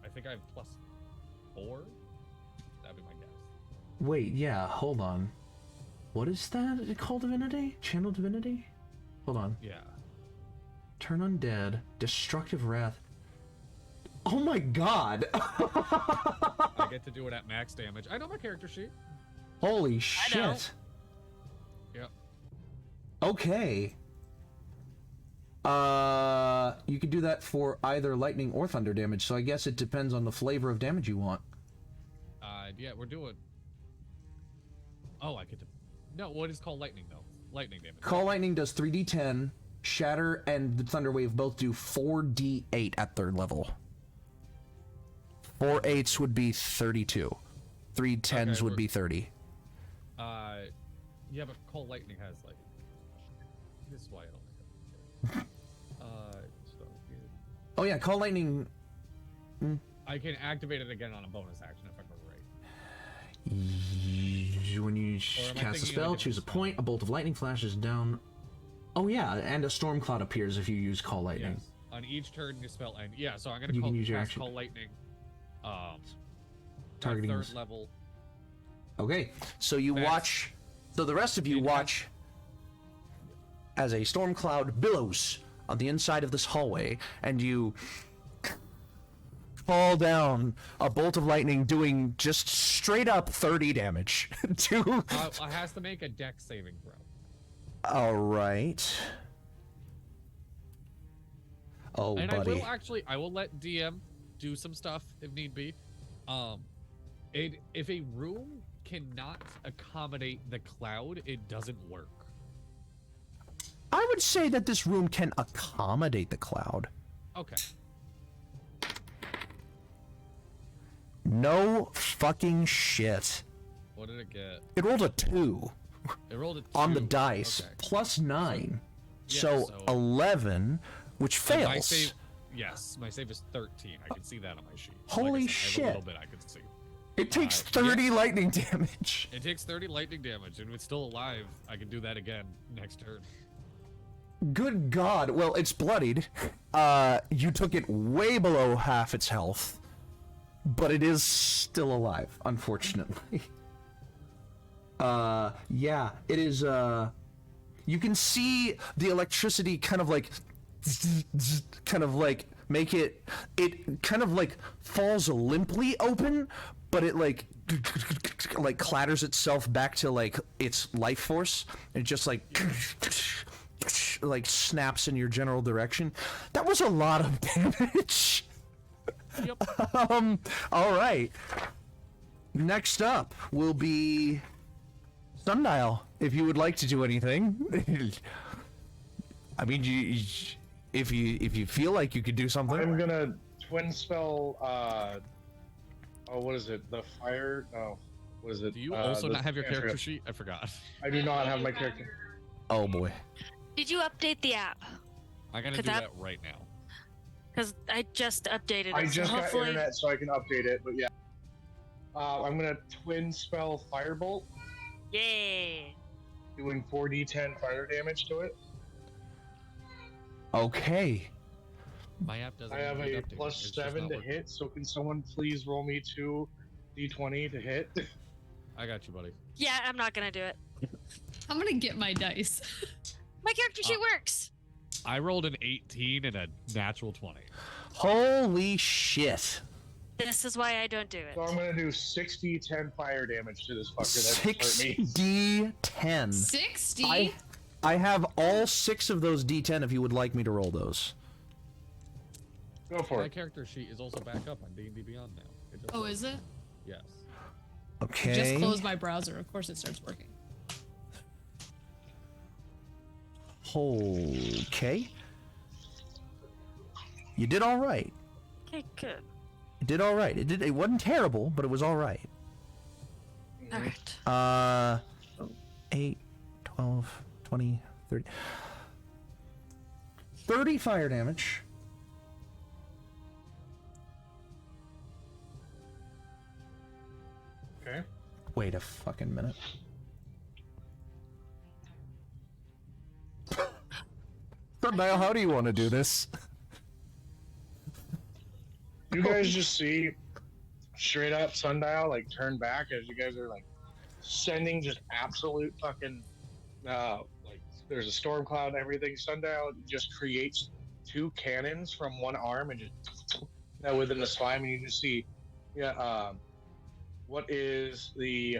Speaker 2: I think I have +4 That'd be my guess.
Speaker 1: Wait, yeah, hold on. What is that called, divinity? Channel divinity? Hold on.
Speaker 2: Yeah.
Speaker 1: Turn undead, destructive wrath. Oh my god!
Speaker 2: I get to do it at max damage. I know my character sheet.
Speaker 1: Holy
Speaker 5: know.
Speaker 1: shit.
Speaker 2: Yep.
Speaker 1: Okay. You could do that for either lightning or thunder damage, so I guess it depends on the flavor of damage you want.
Speaker 2: Yeah, we're doing. Oh, I get to. No, what is called lightning though? Lightning damage.
Speaker 1: Call Lightning does 3d10, Shatter and the Thunder Wave both do 4d8 at 3rd level. 4 8s would be 32. 3 10s
Speaker 2: Okay,
Speaker 1: would be 30.
Speaker 2: Yeah, but call lightning has like. This is why I don't like it. So.
Speaker 1: Oh yeah, Call Lightning.
Speaker 2: I can activate it again on a bonus action if I remember right.
Speaker 1: When you
Speaker 2: Or am I
Speaker 1: cast a
Speaker 2: thinking of a
Speaker 1: spell,
Speaker 2: different
Speaker 1: choose a
Speaker 2: spell?
Speaker 1: point, a bolt of lightning flashes down. Oh yeah, and a storm cloud appears if you use Call Lightning.
Speaker 2: Yes. On each turn, your spell end. Yeah, so I'm gonna
Speaker 1: You can use your
Speaker 2: cast
Speaker 1: action.
Speaker 2: call lightning.
Speaker 1: Targeting
Speaker 2: at 3rd
Speaker 1: this.
Speaker 2: level.
Speaker 1: Okay, so you
Speaker 2: Max.
Speaker 1: watch. So the rest of you
Speaker 2: It
Speaker 1: watch as a storm cloud billows on the inside of this hallway, and you fall down a bolt of lightning doing just straight up 30 damage to.
Speaker 2: I has to make a dex saving throw.
Speaker 1: All right. Oh,
Speaker 2: And
Speaker 1: buddy.
Speaker 2: I will let DM do some stuff if need be. If a room cannot accommodate the cloud, it doesn't work.
Speaker 1: I would say that this room can accommodate the cloud.
Speaker 2: Okay.
Speaker 1: No fucking shit.
Speaker 2: What did it get?
Speaker 1: It rolled a 2
Speaker 2: It rolled a 2.
Speaker 1: on the dice,
Speaker 2: Okay.
Speaker 1: plus 9.
Speaker 2: Yeah,
Speaker 1: So
Speaker 2: so-
Speaker 1: 11, which
Speaker 2: And my
Speaker 1: fails.
Speaker 2: save, yes, my save is 13. I can see that on my sheet.
Speaker 1: Holy
Speaker 2: I have
Speaker 1: shit.
Speaker 2: a little bit I can see.
Speaker 1: It takes
Speaker 2: yeah.
Speaker 1: 30 lightning damage.
Speaker 2: It takes 30 lightning damage, and it's still alive. I can do that again next turn.
Speaker 1: Good God. Well, it's bloodied. You took it way below half its health, but it is still alive, unfortunately. Yeah, it is, you can see the electricity kind of like make it kind of like falls limply open, but it like clatters itself back to like its life force. It just like snaps in your general direction. That was a lot of damage.
Speaker 2: Yep.
Speaker 1: All right. Next up will be Sundial, if you would like to do anything. I mean, if you feel like you could do something.
Speaker 3: I'm gonna twin spell. What is it? The fire? No. What is it?
Speaker 2: Do you also
Speaker 3: the
Speaker 2: not have your character
Speaker 3: cantrip.
Speaker 2: sheet? I forgot.
Speaker 3: I do not have my character.
Speaker 1: Oh boy.
Speaker 5: Did you update the app?
Speaker 2: I'm gonna
Speaker 5: Could
Speaker 2: do
Speaker 5: that-
Speaker 2: that right now.
Speaker 5: Because I just updated it.
Speaker 3: I
Speaker 5: so
Speaker 3: just got
Speaker 5: hopefully...
Speaker 3: internet, so I can update it. But yeah, I'm gonna twin spell firebolt,
Speaker 5: Yay.
Speaker 3: doing 4d10 fire damage to it.
Speaker 1: Okay.
Speaker 2: My app doesn't.
Speaker 3: I have
Speaker 2: even
Speaker 3: a
Speaker 2: update it.
Speaker 3: plus
Speaker 2: It's just
Speaker 3: 7
Speaker 2: not
Speaker 3: to
Speaker 2: working.
Speaker 3: hit. So can someone please roll me 2d20 to hit?
Speaker 2: I got you, buddy.
Speaker 5: Yeah, I'm not going to do it.
Speaker 4: I'm gonna get my dice.
Speaker 5: My character sheet works.
Speaker 2: I rolled an 18 and a natural 20.
Speaker 1: Holy shit.
Speaker 5: This is why I don't do it.
Speaker 3: So I'm gonna do 6d10 fire damage to this fucker. That's hurt me.
Speaker 1: 6d10.
Speaker 4: 60?
Speaker 1: I have all 6 of those d10 if you would like me to roll those.
Speaker 3: Go for
Speaker 2: My
Speaker 3: it.
Speaker 2: character sheet is also back up on D&D Beyond now. It does
Speaker 4: Oh,
Speaker 2: work.
Speaker 4: is it?
Speaker 2: Yes.
Speaker 1: Okay.
Speaker 4: Just closed my browser. Of course it starts working.
Speaker 1: Okay. You did all right.
Speaker 5: Okay, good.
Speaker 1: You did all right. It wasn't terrible, but it was all right.
Speaker 5: All right.
Speaker 1: 8, 12, 20, 30. 30 fire damage.
Speaker 3: Okay.
Speaker 1: Wait a fucking minute. Sundial, how do you want to do this?
Speaker 3: You guys just see straight up Sundial like turn back as you guys are like sending just absolute fucking like there's a storm cloud and everything. Sundial just creates 2 cannons from one arm and just within the slime, and you just see what is the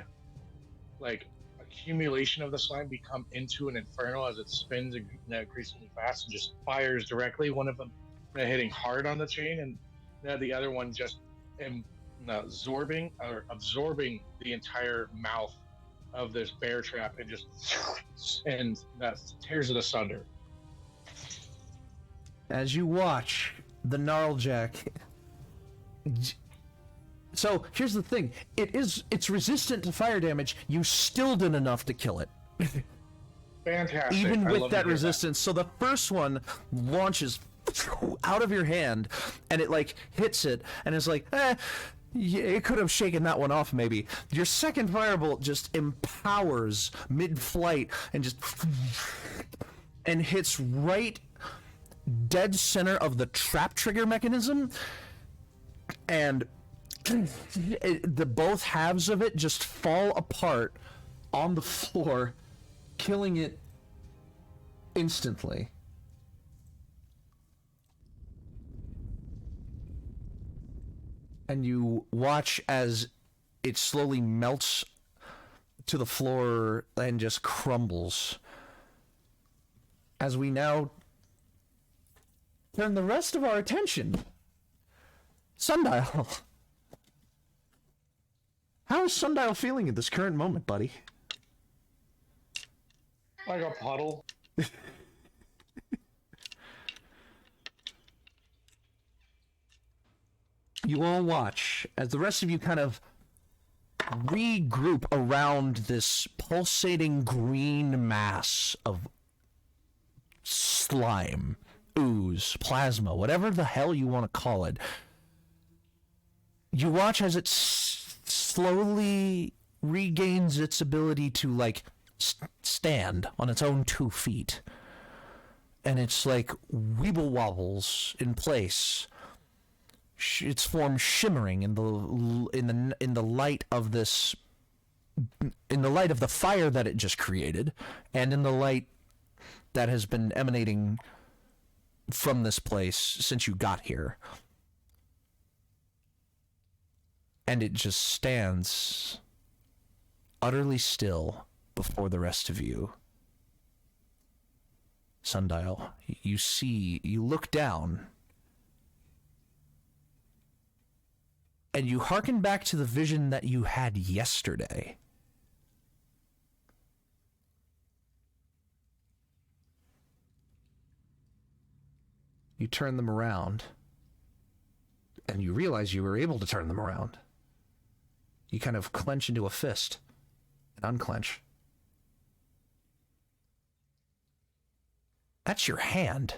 Speaker 3: like accumulation of the slime become into an inferno as it spins increasingly fast and just fires directly. One of them hitting hard on the chain, and the other one just absorbing the entire mouth of this bear trap and just that tears it asunder.
Speaker 1: As you watch the Gnarljack. So here's the thing: it's resistant to fire damage. You still did enough to kill it.
Speaker 3: Fantastic.
Speaker 1: Even with that resistance. So the first one launches out of your hand, and it like hits it, and it's like, yeah, it could have shaken that one off maybe. Your second firebolt just empowers mid-flight and just and hits right dead center of the trap trigger mechanism, and the both halves of it just fall apart on the floor, killing it instantly. And you watch as it slowly melts to the floor and just crumbles. As we now turn the rest of our attention, Sundial. How is Sundial feeling at this current moment, buddy?
Speaker 3: Like a puddle.
Speaker 1: You all watch as the rest of you kind of regroup around this pulsating green mass of slime, ooze, plasma, whatever the hell you want to call it. You watch as it slowly regains its ability to, like, stand on its own 2 feet. And it's like weeble wobbles in place. Its form shimmering in the light of this, in the light of the fire that it just created, and in the light that has been emanating from this place since you got here. And it just stands utterly still before the rest of you. Sundial, you look down, and you hearken back to the vision that you had yesterday. You turn them around, and you realize you were able to turn them around. You kind of clench into a fist and unclench. That's your hand.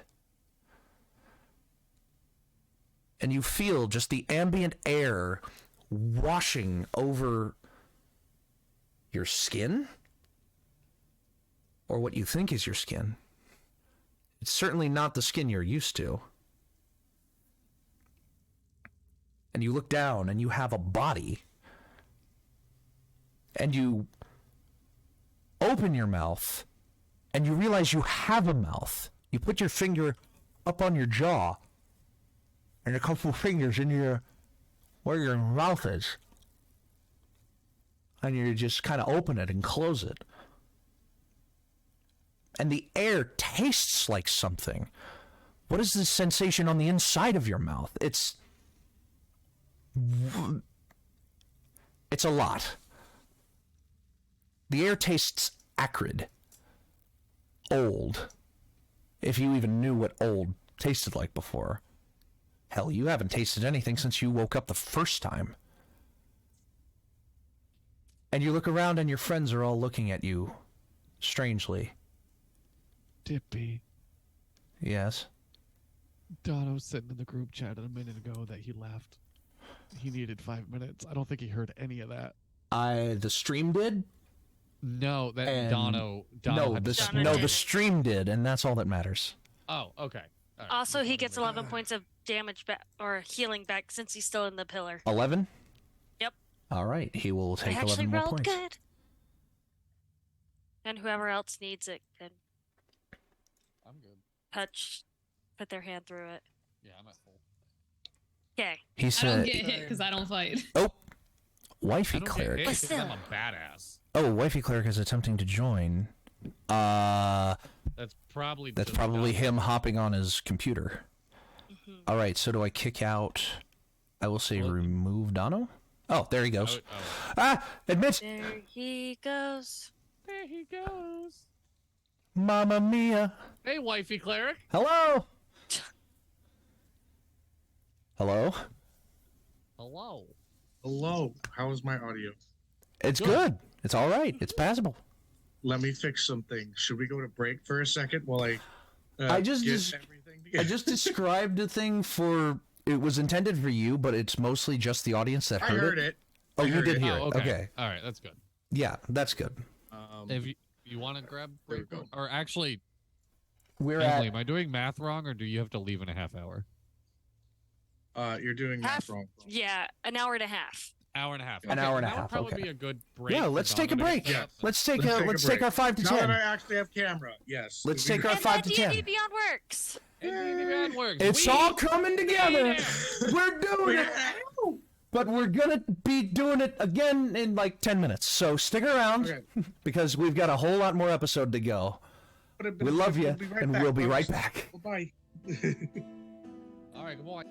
Speaker 1: And you feel just the ambient air washing over your skin, or what you think is your skin. It's certainly not the skin you're used to. And you look down and you have a body. And you open your mouth and you realize you have a mouth. You put your finger up on your jaw and a couple of fingers in where your mouth is. And you just kind of open it and close it. And the air tastes like something. What is this sensation on the inside of your mouth? It's a lot. The air tastes acrid. Old. If you even knew what old tasted like before. Hell, you haven't tasted anything since you woke up the first time. And you look around and your friends are all looking at you strangely.
Speaker 7: Dippy.
Speaker 1: Yes?
Speaker 7: Dono said in the group chat a minute ago that he left. He needed 5 minutes. I don't think he heard any of that.
Speaker 1: The stream did?
Speaker 2: No, that
Speaker 1: And
Speaker 2: Dono
Speaker 1: No,
Speaker 2: had
Speaker 1: the stream did, and that's all that matters.
Speaker 2: Oh, okay. All right.
Speaker 5: Also, he gets 11 points of damage back or healing back since he's still in the pillar.
Speaker 1: 11? All right, he will
Speaker 5: I
Speaker 1: take
Speaker 5: actually
Speaker 1: 11 more
Speaker 5: rolled
Speaker 1: points.
Speaker 5: good. And whoever else needs it can
Speaker 7: I'm good.
Speaker 5: put their hand through it.
Speaker 7: Yeah, I'm at full.
Speaker 5: Okay.
Speaker 1: He
Speaker 4: I don't
Speaker 1: said,
Speaker 4: get hit because I don't fight.
Speaker 1: "Oh,
Speaker 2: I
Speaker 1: wifey
Speaker 2: don't get
Speaker 1: cleric.
Speaker 2: hit
Speaker 5: But
Speaker 2: because I'm
Speaker 5: still.
Speaker 2: a badass.
Speaker 1: Oh, wifey cleric is attempting to join.
Speaker 2: That's probably
Speaker 1: That's
Speaker 2: just
Speaker 1: probably
Speaker 2: not-
Speaker 1: him hopping on his computer.
Speaker 5: Mhm.
Speaker 1: All right, so do I kick out? I will say
Speaker 2: Well,
Speaker 1: remove Dono. Oh, there he
Speaker 2: I
Speaker 1: goes.
Speaker 2: would- oh,
Speaker 1: Ah, admit,
Speaker 5: There he goes.
Speaker 2: there he goes.
Speaker 1: Mamma Mia.
Speaker 2: Hey, wifey cleric.
Speaker 1: Hello. Hello.
Speaker 2: Hello.
Speaker 3: Hello. How is my audio?
Speaker 1: It's
Speaker 2: Good.
Speaker 1: good. It's all right. It's passable.
Speaker 3: Let me fix some things. Should we go to break for a second while I?
Speaker 1: I just
Speaker 3: get
Speaker 1: dis-
Speaker 3: everything
Speaker 1: I
Speaker 3: together?
Speaker 1: just described a thing for. It was intended for you, but it's mostly just the audience that
Speaker 3: I
Speaker 1: heard
Speaker 3: heard
Speaker 1: it.
Speaker 3: it.
Speaker 1: Oh,
Speaker 3: I
Speaker 1: you
Speaker 3: heard
Speaker 1: did
Speaker 3: it.
Speaker 1: hear
Speaker 2: Oh,
Speaker 1: it.
Speaker 2: okay.
Speaker 1: Okay.
Speaker 2: All right, that's good.
Speaker 1: Yeah, that's good.
Speaker 2: If you want to grab
Speaker 3: There we
Speaker 2: break,
Speaker 3: go.
Speaker 2: or actually,
Speaker 1: We're
Speaker 2: Emily,
Speaker 1: at.
Speaker 2: am I doing math wrong, or do you have to leave in a half hour?
Speaker 3: You're doing
Speaker 5: Half-
Speaker 3: that wrong.
Speaker 5: Yeah, an hour and a half.
Speaker 2: Hour and a half.
Speaker 1: An hour and a
Speaker 2: that would
Speaker 1: half,
Speaker 2: probably
Speaker 1: okay.
Speaker 2: be a good break.
Speaker 1: Yeah,
Speaker 2: for
Speaker 1: let's take a
Speaker 2: Donna to get
Speaker 1: break.
Speaker 2: set up.
Speaker 1: Let's take
Speaker 3: Let's
Speaker 1: a.
Speaker 3: take a
Speaker 1: Let's take
Speaker 3: break.
Speaker 1: our 5 to
Speaker 3: Now that
Speaker 1: 10.
Speaker 3: I actually have camera, yes.
Speaker 1: Let's
Speaker 3: we
Speaker 1: take
Speaker 3: can-
Speaker 1: our
Speaker 5: And
Speaker 1: 5
Speaker 5: that
Speaker 1: to
Speaker 5: D&D
Speaker 1: 10.
Speaker 5: Beyond works.
Speaker 2: D&D Beyond works.
Speaker 1: It's
Speaker 2: We
Speaker 1: all coming together.
Speaker 2: made it.
Speaker 1: We're doing it. But we're gonna be doing it again in like 10 minutes. So stick around
Speaker 3: Okay.
Speaker 1: because we've got a whole lot more episode to go. We love you, and we'll be right back.
Speaker 3: Bye.
Speaker 2: All right, good boy.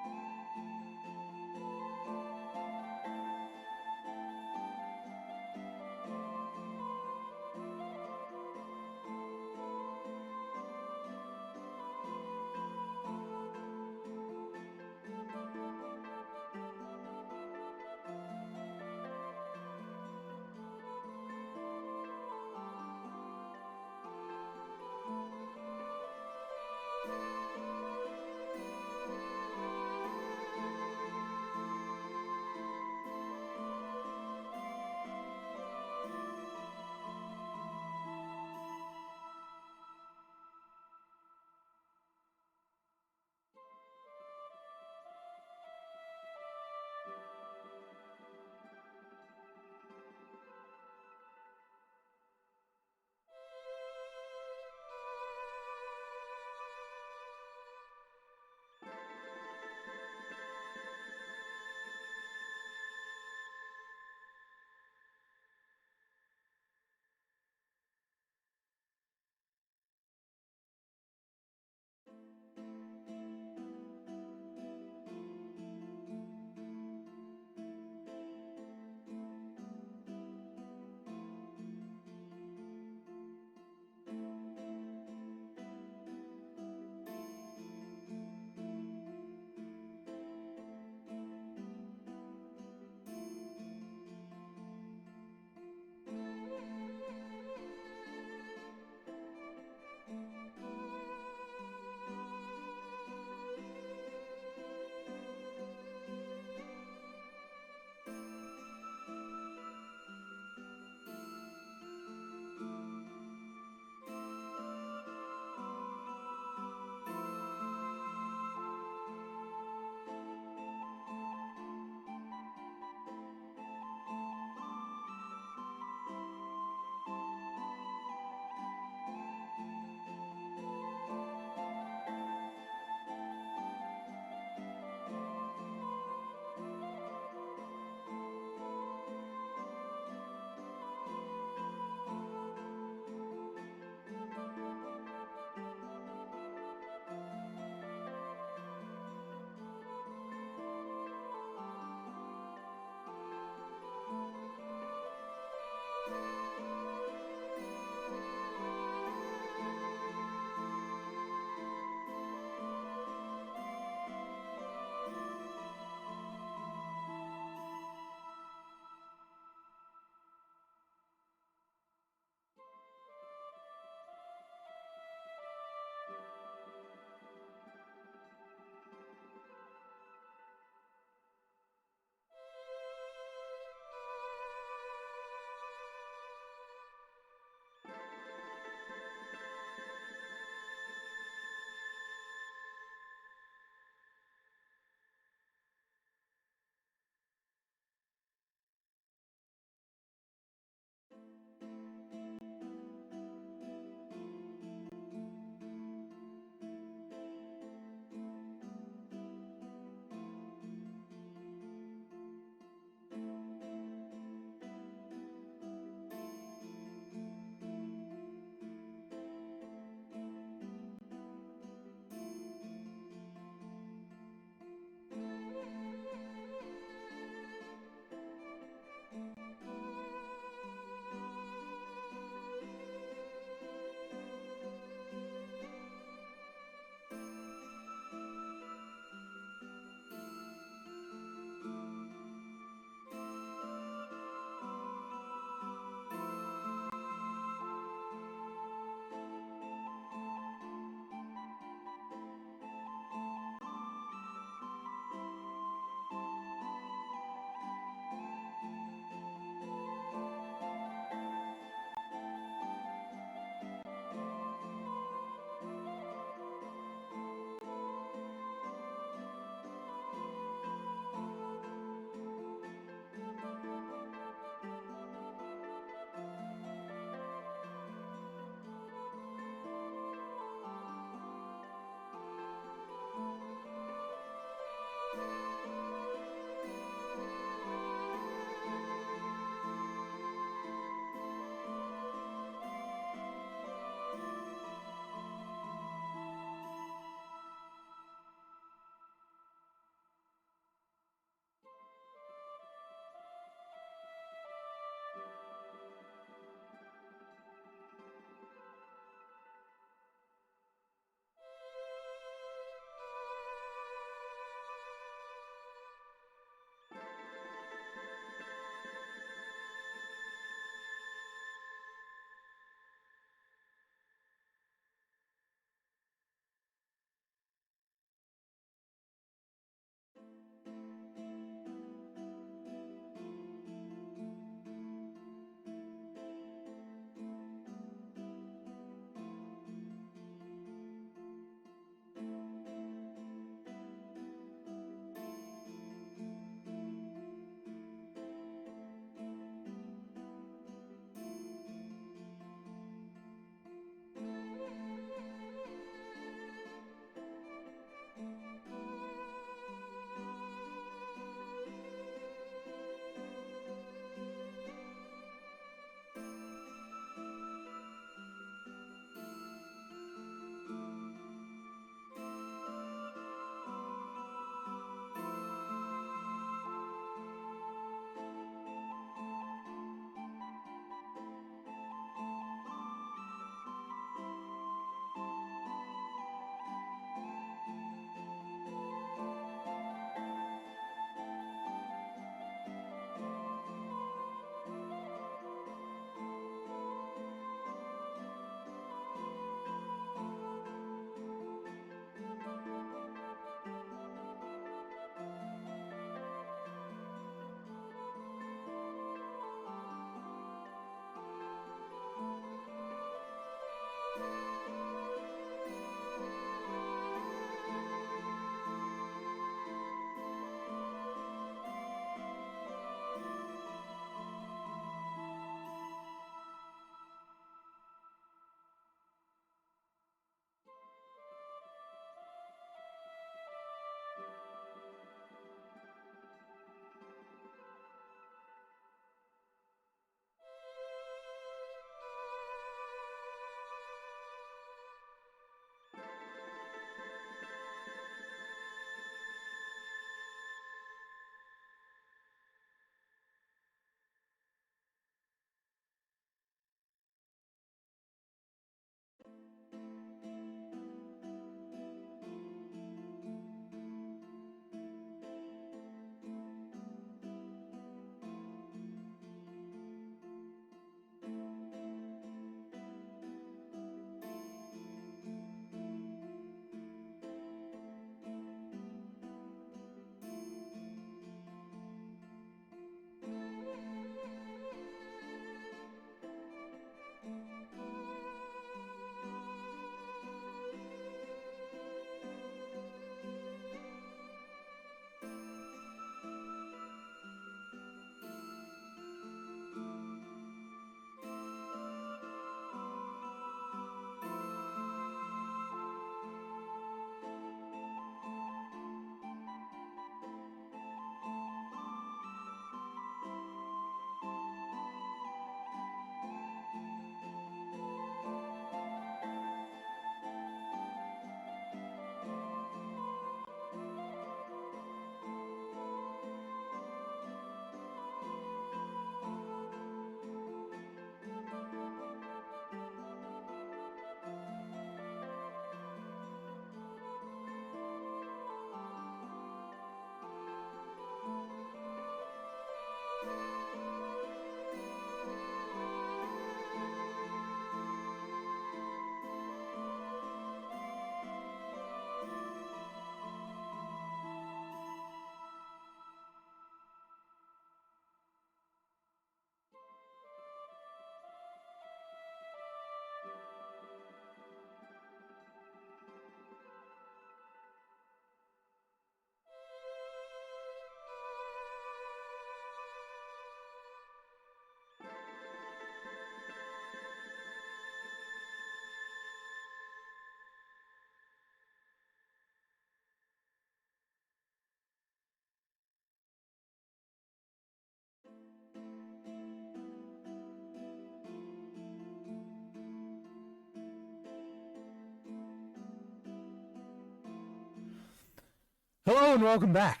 Speaker 1: Hello and welcome back.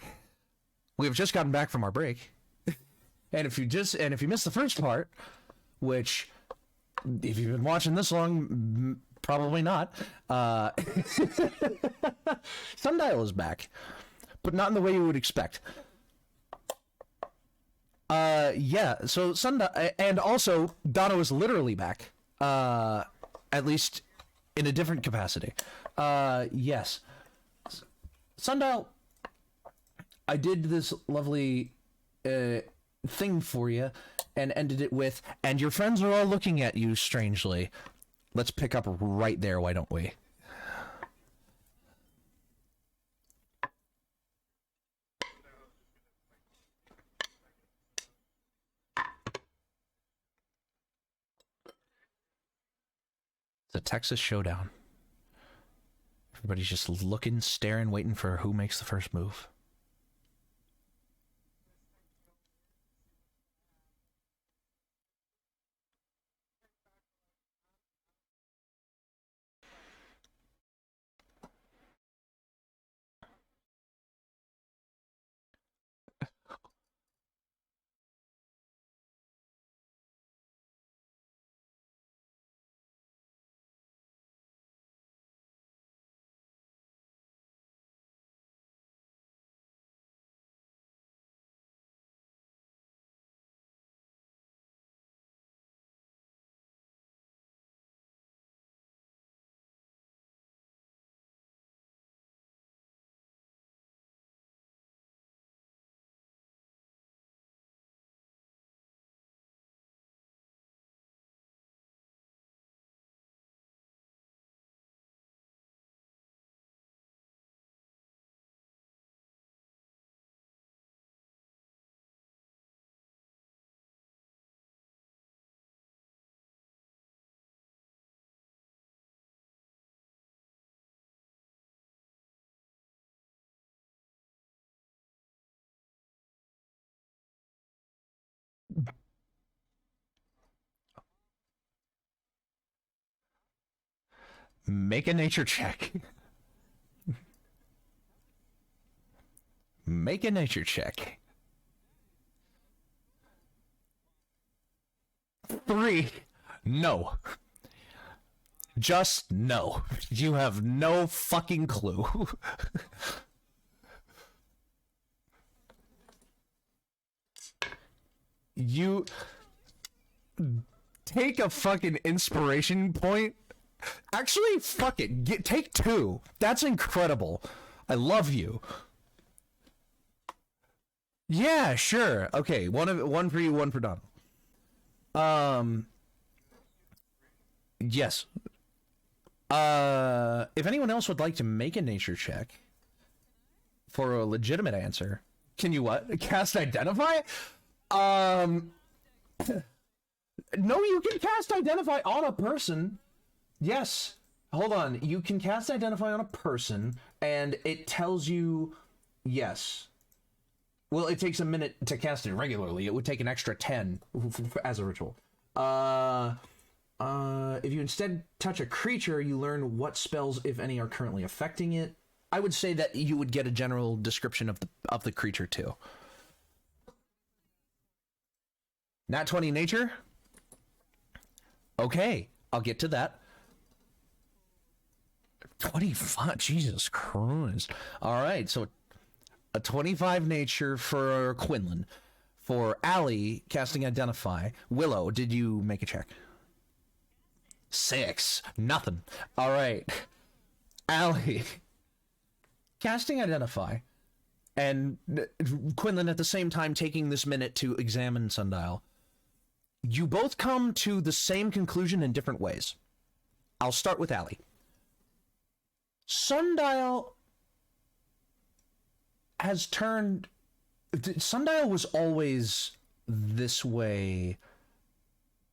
Speaker 1: We have just gotten back from our break. And if you missed the first part, which if you've been watching this long, probably not, Sundial is back, but not in the way you would expect. Yeah, so Sundial, and also Dono is literally back, at least in a different capacity. Yes. Sundial, I did this lovely thing for you and ended it with, and your friends are all looking at you strangely. Let's pick up right there, why don't we? It's a Texas showdown. Everybody's just looking, staring, waiting for who makes the first move. Make a nature check. Make a nature check. 3. No. Just no. You have no fucking clue. You take a fucking inspiration point. Actually, fuck it. Take 2. That's incredible. I love you. Yeah, sure. Okay, one for you, one for Don. Yes. If anyone else would like to make a nature check for a legitimate answer, can you what? Cast Identify? No, you can cast Identify on a person. Yes. Hold on. You can cast Identify on a person, and it tells you yes. Well, it takes a minute to cast it regularly. It would take an extra 10 as a ritual. If you instead touch a creature, you learn what spells, if any, are currently affecting it. I would say that you would get a general description of the creature too. Nat 20 nature? Okay, I'll get to that. 25, Jesus Christ. Alright, so a 25 nature for Quinlan. For Allie, casting Identify. Willow, did you make a check? 6. Nothing. Alright. Allie, casting Identify. And Quinlan at the same time taking this minute to examine Sundial. You both come to the same conclusion in different ways. I'll start with Allie. Sundial has turned... Sundial was always this way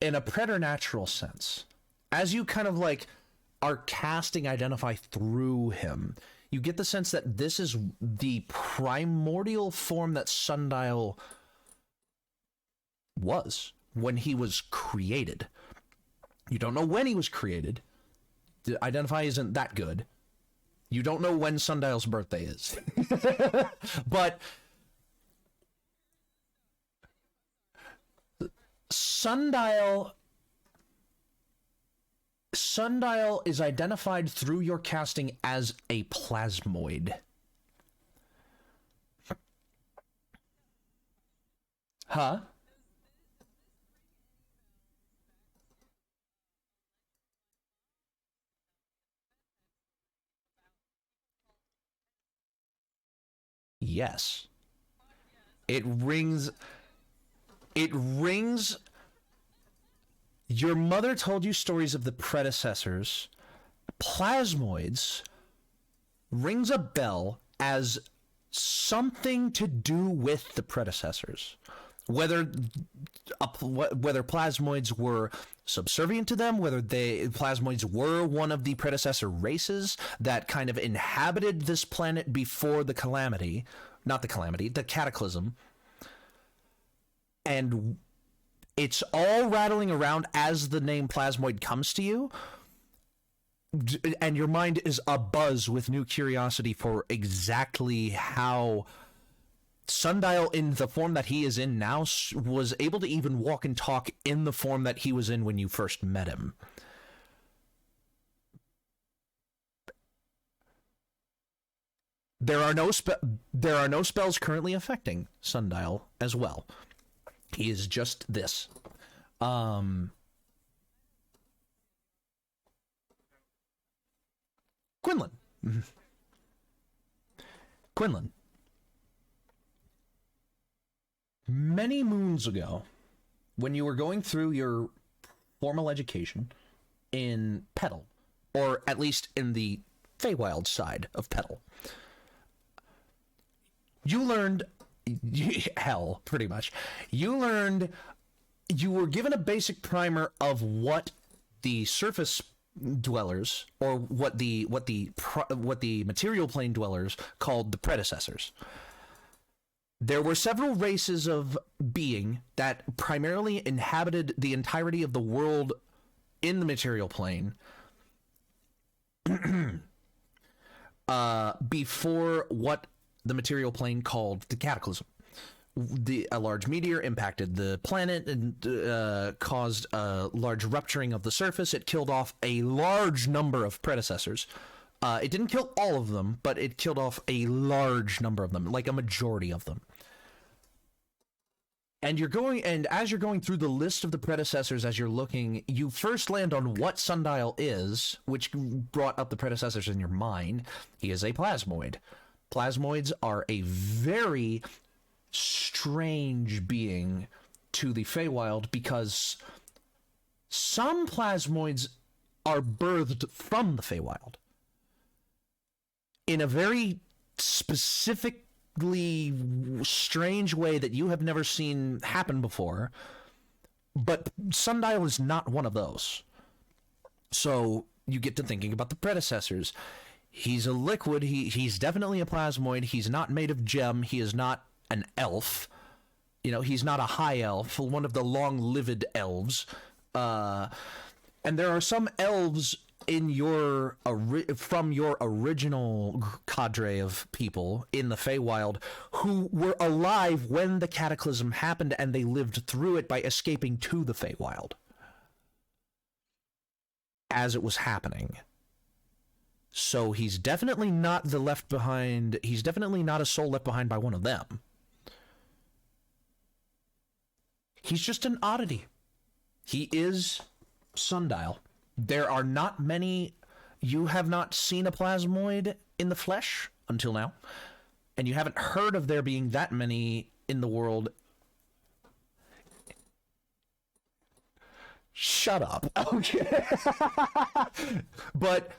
Speaker 1: in a preternatural sense. As you kind of like are casting Identify through him, you get the sense that this is the primordial form that Sundial was when he was created. You don't know when he was created. The Identify isn't that good. You don't know when Sundial's birthday is. But Sundial is identified through your casting as a plasmoid. Huh? Yes. It rings. Your mother told you stories of the predecessors. Plasmoids rings a bell as something to do with the predecessors. Whether plasmoids were subservient to them, whether plasmoids were one of the predecessor races that kind of inhabited this planet before the calamity, not the calamity, the cataclysm. And it's all rattling around as the name plasmoid comes to you, and your mind is abuzz with new curiosity for exactly how Sundial, in the form that he is in now, was able to even walk and talk in the form that he was in when you first met him. There are no spells currently affecting Sundial as well. He is just this. Quinlan. Quinlan. Many moons ago, when you were going through your formal education in Petal, or at least in the Feywild side of Petal, you learned hell, pretty much. You were given a basic primer of what the surface dwellers, or what the material plane dwellers called the predecessors. There were several races of being that primarily inhabited the entirety of the world in the material plane before what the material plane called the cataclysm. A large meteor impacted the planet and caused a large rupturing of the surface. It killed off a large number of predecessors. It didn't kill all of them, but it killed off a large number of them, like a majority of them. And as you're going through the list of the predecessors, as you're looking, you first land on what Sundial is, which brought up the predecessors in your mind. He is a plasmoid. Plasmoids are a very strange being to the Feywild, because some plasmoids are birthed from the Feywild in a very specifically strange way that you have never seen happen before, but Sundial is not one of those. So you get to thinking about the predecessors. He's a liquid. He's definitely a plasmoid. He's not made of gem. He is not an elf. You know, he's not a high elf, one of the long-lived elves. And there are some elves in from your original cadre of people in the Feywild who were alive when the cataclysm happened, and they lived through it by escaping to the Feywild as it was happening. So he's definitely not the left behind. He's definitely not a soul left behind by one of them. He's just an oddity. He is Sundial. There are not many. You have not seen a plasmoid in the flesh until now, and you haven't heard of there being that many in the world. Shut up. Okay. But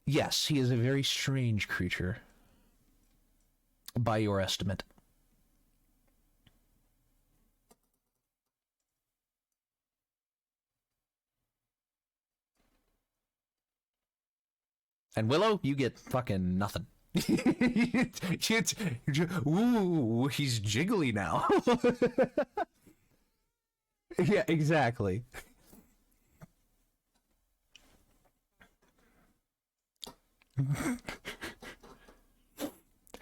Speaker 1: yes, he is a very strange creature by your estimate. And Willow, you get fucking nothing. Ooh, he's jiggly now. Yeah, exactly.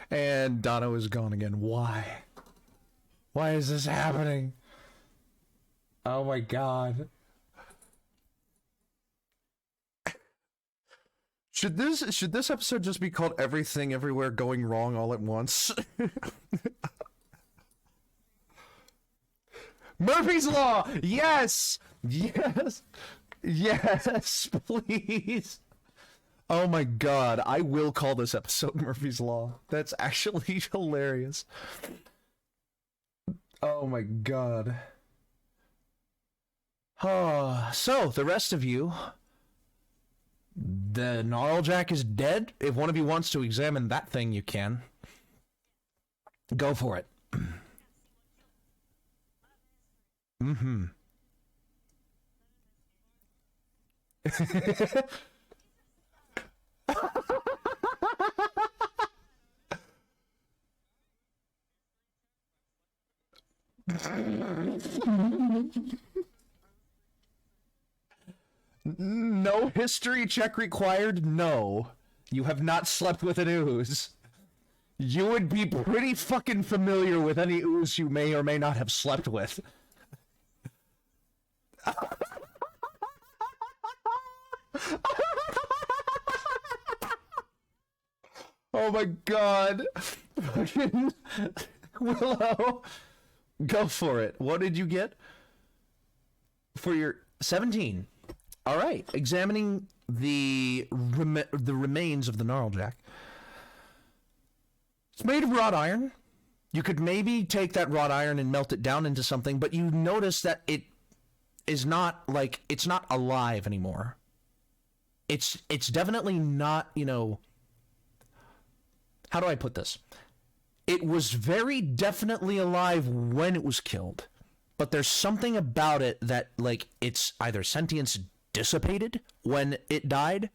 Speaker 1: And Dono is gone again. Why? Why is this happening? Oh my god. Should this episode just be called Everything Everywhere Going Wrong All at Once? Murphy's Law! Yes! Yes! Yes, please! Oh my god, I will call this episode Murphy's Law. That's actually hilarious. Oh my god. Oh, so, the rest of you... The Gnarljack is dead? If one of you wants to examine that thing, you can. Go for it. Mm-hmm. No history check required? No. You have not slept with an ooze. You would be pretty fucking familiar with any ooze you may or may not have slept with. Oh my god. Fucking Willow. Go for it. What did you get? For your 17. All right. Examining the remains of the Gnarljack. It's made of wrought iron. You could maybe take that wrought iron and melt it down into something, but you notice that it is not, like, it's not alive anymore. It's definitely not, you know... How do I put this? It was very definitely alive when it was killed, but there's something about it that, like, it's either sentience dissipated when it died,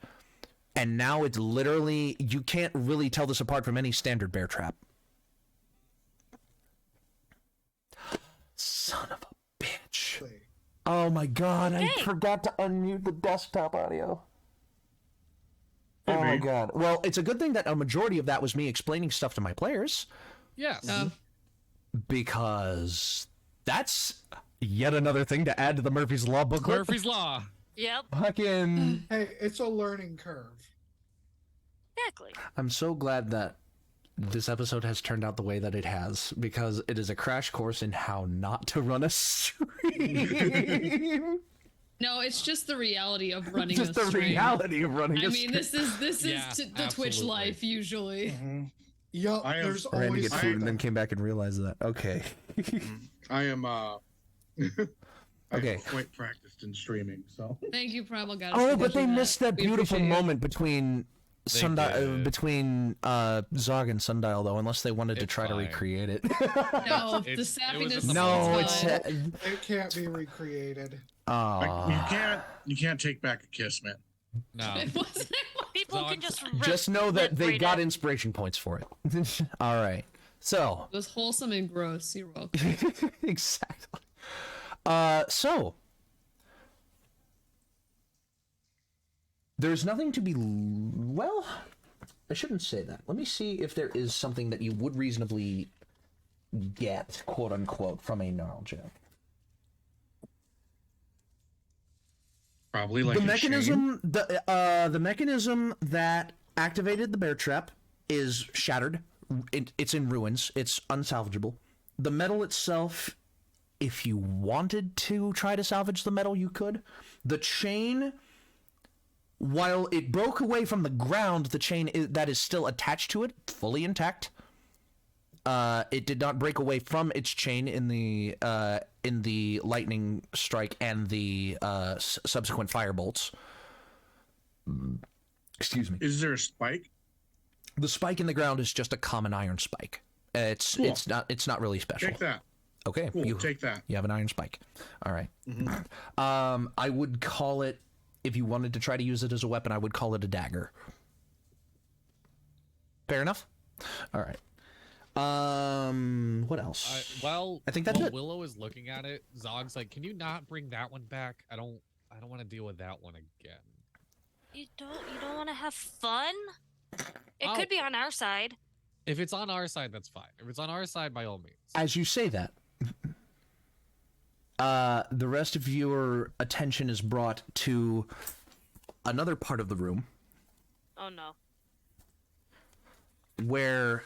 Speaker 1: and now it's literally, you can't really tell this apart from any standard bear trap. Son of a bitch. Oh my god, I forgot to unmute the desktop audio. Oh my god. Well, it's a good thing that a majority of that was me explaining stuff to my players.
Speaker 2: Yes.
Speaker 1: Because that's yet another thing to add to the Murphy's Law booklet.
Speaker 2: Murphy's Law.
Speaker 5: Yep.
Speaker 1: Fucking...
Speaker 6: Hey, it's a learning curve.
Speaker 5: Exactly.
Speaker 1: I'm so glad that this episode has turned out the way that it has, because it is a crash course in how not to run a stream.
Speaker 4: No, it's just the reality of running
Speaker 1: Just
Speaker 4: a
Speaker 1: the
Speaker 4: stream.
Speaker 1: reality of running
Speaker 4: I
Speaker 1: a
Speaker 4: mean,
Speaker 1: stream.
Speaker 4: this is
Speaker 2: Yeah,
Speaker 4: the Twitch
Speaker 2: absolutely.
Speaker 4: life usually.
Speaker 6: Mm-hmm. Yup,
Speaker 3: I am-
Speaker 6: there's
Speaker 1: I had to
Speaker 6: always
Speaker 1: get food and then came back and realized that. Okay.
Speaker 3: I am
Speaker 1: Okay.
Speaker 3: quite practiced in streaming, so
Speaker 4: Thank you, Primal Goddess.
Speaker 1: Oh,
Speaker 4: for
Speaker 1: but they
Speaker 4: pushing
Speaker 1: missed that
Speaker 4: We
Speaker 1: beautiful
Speaker 4: appreciate you.
Speaker 1: moment between
Speaker 2: They
Speaker 1: Sundial,
Speaker 2: did.
Speaker 1: between Zog and Sundial, though, unless they wanted to
Speaker 2: It's
Speaker 1: try to
Speaker 2: fine.
Speaker 1: recreate it.
Speaker 4: No,
Speaker 2: It
Speaker 4: the
Speaker 2: was
Speaker 4: sappiness.
Speaker 2: a
Speaker 1: No,
Speaker 2: fun
Speaker 1: it's
Speaker 2: time.
Speaker 6: It can't be recreated.
Speaker 3: you can't take back a kiss, man.
Speaker 2: No.
Speaker 4: It wasn't.
Speaker 5: People
Speaker 2: So
Speaker 5: can
Speaker 2: I'm-
Speaker 5: just
Speaker 1: know that they
Speaker 5: read
Speaker 1: got
Speaker 5: it.
Speaker 1: inspiration points for it. All right. So,
Speaker 4: It was wholesome and gross. You're welcome.
Speaker 1: exactly. So there's nothing to be. Well, I shouldn't say that. Let me see if there is something that you would reasonably get, quote unquote, from a Gnarljack.
Speaker 3: Probably like
Speaker 1: The
Speaker 3: a
Speaker 1: mechanism, the mechanism that activated the bear trap is shattered. It's in ruins. It's unsalvageable. The metal itself, if you wanted to try to salvage the metal, you could. The chain, while it broke away from the ground, the chain that is still attached to it, fully intact. It did not break away from its chain in the lightning strike and the subsequent firebolts. Excuse me.
Speaker 3: Is there a spike?
Speaker 1: The spike in the ground is just a common iron spike. It's
Speaker 3: Cool.
Speaker 1: it's not really special.
Speaker 3: Take that.
Speaker 1: Okay,
Speaker 3: Cool. Take that.
Speaker 1: you have an iron spike. All right. I would call it, if you wanted to try to use it as a weapon, I would call it a dagger. Fair enough. All right. What else?
Speaker 2: Well,
Speaker 1: I think that's
Speaker 2: while
Speaker 1: it.
Speaker 2: Willow is looking at it, Zog's like, "Can you not bring that one back? I don't want to deal with that one again."
Speaker 5: You don't want to have fun? It could be on our side.
Speaker 2: If it's on our side, that's fine. If it's on our side, by all means.
Speaker 1: As you say that, the rest of your attention is brought to another part of the room
Speaker 5: Oh no.
Speaker 2: where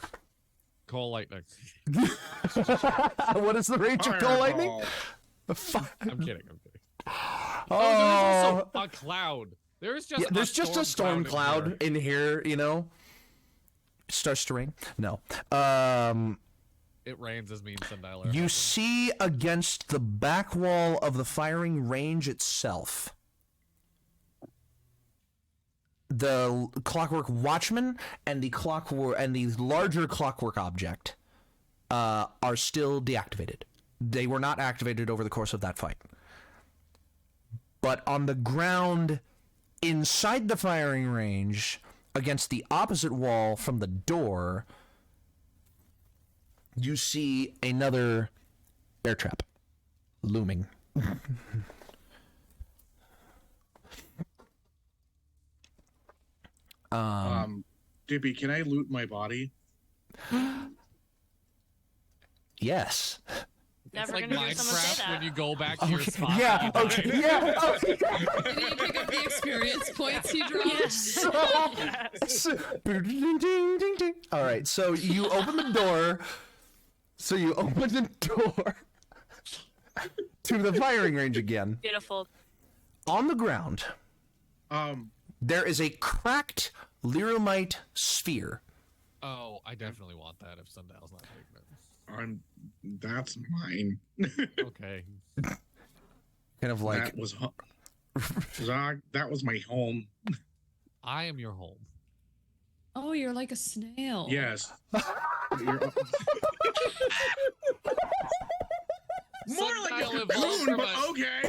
Speaker 2: coal lightning.
Speaker 1: What is the range of coal lightning?
Speaker 2: I'm kidding.
Speaker 1: Oh,
Speaker 2: there's also a cloud. There's just
Speaker 1: a storm cloud in here, you know. It starts to rain. No.
Speaker 2: It rains as me and Sundial are.
Speaker 1: You see against the back wall of the firing range itself, the clockwork watchman and the larger clockwork object are still deactivated. They were not activated over the course of that fight. But on the ground inside the firing range, against the opposite wall from the door, you see another bear trap looming.
Speaker 8: Dippy, can I loot my body?
Speaker 1: Yes.
Speaker 2: It's
Speaker 5: Never
Speaker 2: like
Speaker 5: gonna hear someone say
Speaker 2: Minecraft
Speaker 5: that.
Speaker 2: when you go back to your spot.
Speaker 1: Yeah, okay, yeah.
Speaker 4: Did you pick up the experience points he dropped?
Speaker 1: Ding, ding, ding, ding. All right, so you open the door. To the firing range again.
Speaker 5: Beautiful.
Speaker 1: On the ground,
Speaker 8: Um,
Speaker 1: there is a cracked Lyramite sphere.
Speaker 2: Oh, I definitely want that if Sundial's not taking it.
Speaker 8: that's mine.
Speaker 2: Okay.
Speaker 1: Kind of like
Speaker 8: That was Zog, that was my home.
Speaker 2: I am your home.
Speaker 4: Oh, you're like a snail.
Speaker 8: Yes. More like a
Speaker 2: Sundial evolved
Speaker 8: cocoon,
Speaker 2: from
Speaker 8: but
Speaker 2: a-
Speaker 8: okay.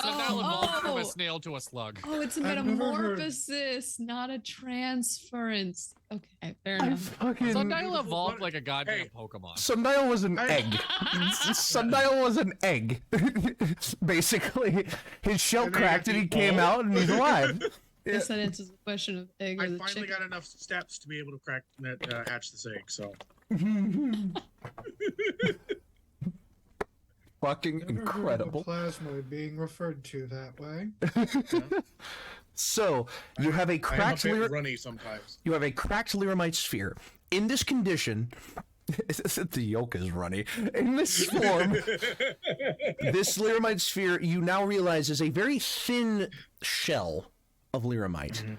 Speaker 2: Sundial evolved from
Speaker 4: Oh.
Speaker 2: a snail to a slug.
Speaker 4: Oh, it's a
Speaker 6: I've never heard-
Speaker 4: metamorphosis, not a transference. Okay, fair
Speaker 1: I
Speaker 4: enough.
Speaker 1: fucking
Speaker 2: Sundial evolved like a goddamn
Speaker 8: Hey.
Speaker 2: Pokemon.
Speaker 1: Sundial was an egg. Sundial was an egg. Basically, his shell
Speaker 8: And then
Speaker 1: cracked
Speaker 8: got
Speaker 1: and he
Speaker 8: the
Speaker 1: came
Speaker 8: ball.
Speaker 1: out and he's alive.
Speaker 4: Guess that answers the question of egg or
Speaker 8: I
Speaker 4: the
Speaker 8: finally
Speaker 4: chicken.
Speaker 8: got enough steps to be able to hatch this egg, so.
Speaker 1: Fucking
Speaker 6: Never heard of a
Speaker 1: incredible.
Speaker 6: plasmoid being referred to that way.
Speaker 1: So you have a cracked
Speaker 8: I'm a bit runny sometimes.
Speaker 1: Lyramite sphere. In this condition, the yolk is runny. In this form, this Lyramite sphere, you now realize is a very thin shell of Lyramite.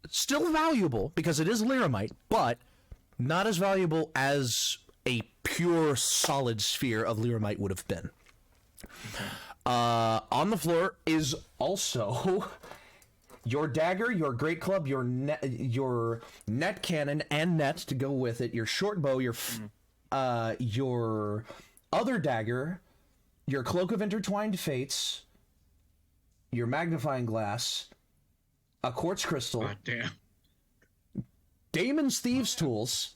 Speaker 1: Still valuable because it is Lyramite, but not as valuable as a pure solid sphere of Lyramite would have been. On the floor is also your dagger, your great club, your net cannon and net to go with it, your short bow, your other dagger, your cloak of intertwined fates, your magnifying glass, a quartz crystal,
Speaker 8: God damn.
Speaker 1: Damon's thieves' tools.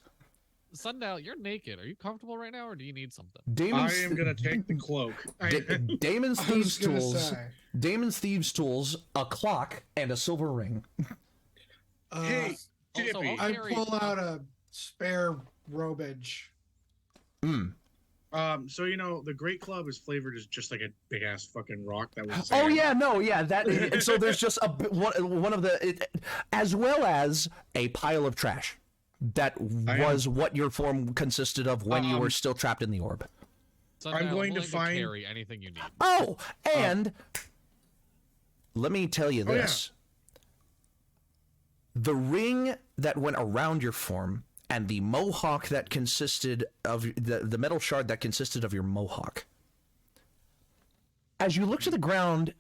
Speaker 2: Sundial, you're naked. Are you comfortable right now, or do you need something?
Speaker 8: I am gonna take the cloak.
Speaker 1: Damon's
Speaker 6: I
Speaker 1: thieves'
Speaker 6: was gonna
Speaker 1: tools.
Speaker 6: say,
Speaker 1: Damon's thieves' tools, a clock, and a silver ring.
Speaker 8: Hey,
Speaker 2: Also,
Speaker 8: Dippy.
Speaker 6: I
Speaker 2: Carry-
Speaker 6: pull out a spare robage.
Speaker 8: So you know the Great Club is flavored as just like a big ass fucking rock that was.
Speaker 1: Oh yeah, no, yeah, that. So there's just one of the, as well as a pile of trash. That was what your form consisted of when you were still trapped in the orb.
Speaker 2: Sundial,
Speaker 8: going to
Speaker 2: willing
Speaker 8: find-
Speaker 2: carry anything you need.
Speaker 1: Oh, and let me tell you
Speaker 8: Oh, yeah.
Speaker 1: this. The ring that went around your form and the mohawk that consisted of the metal shard that consisted of your mohawk. As you look to the ground,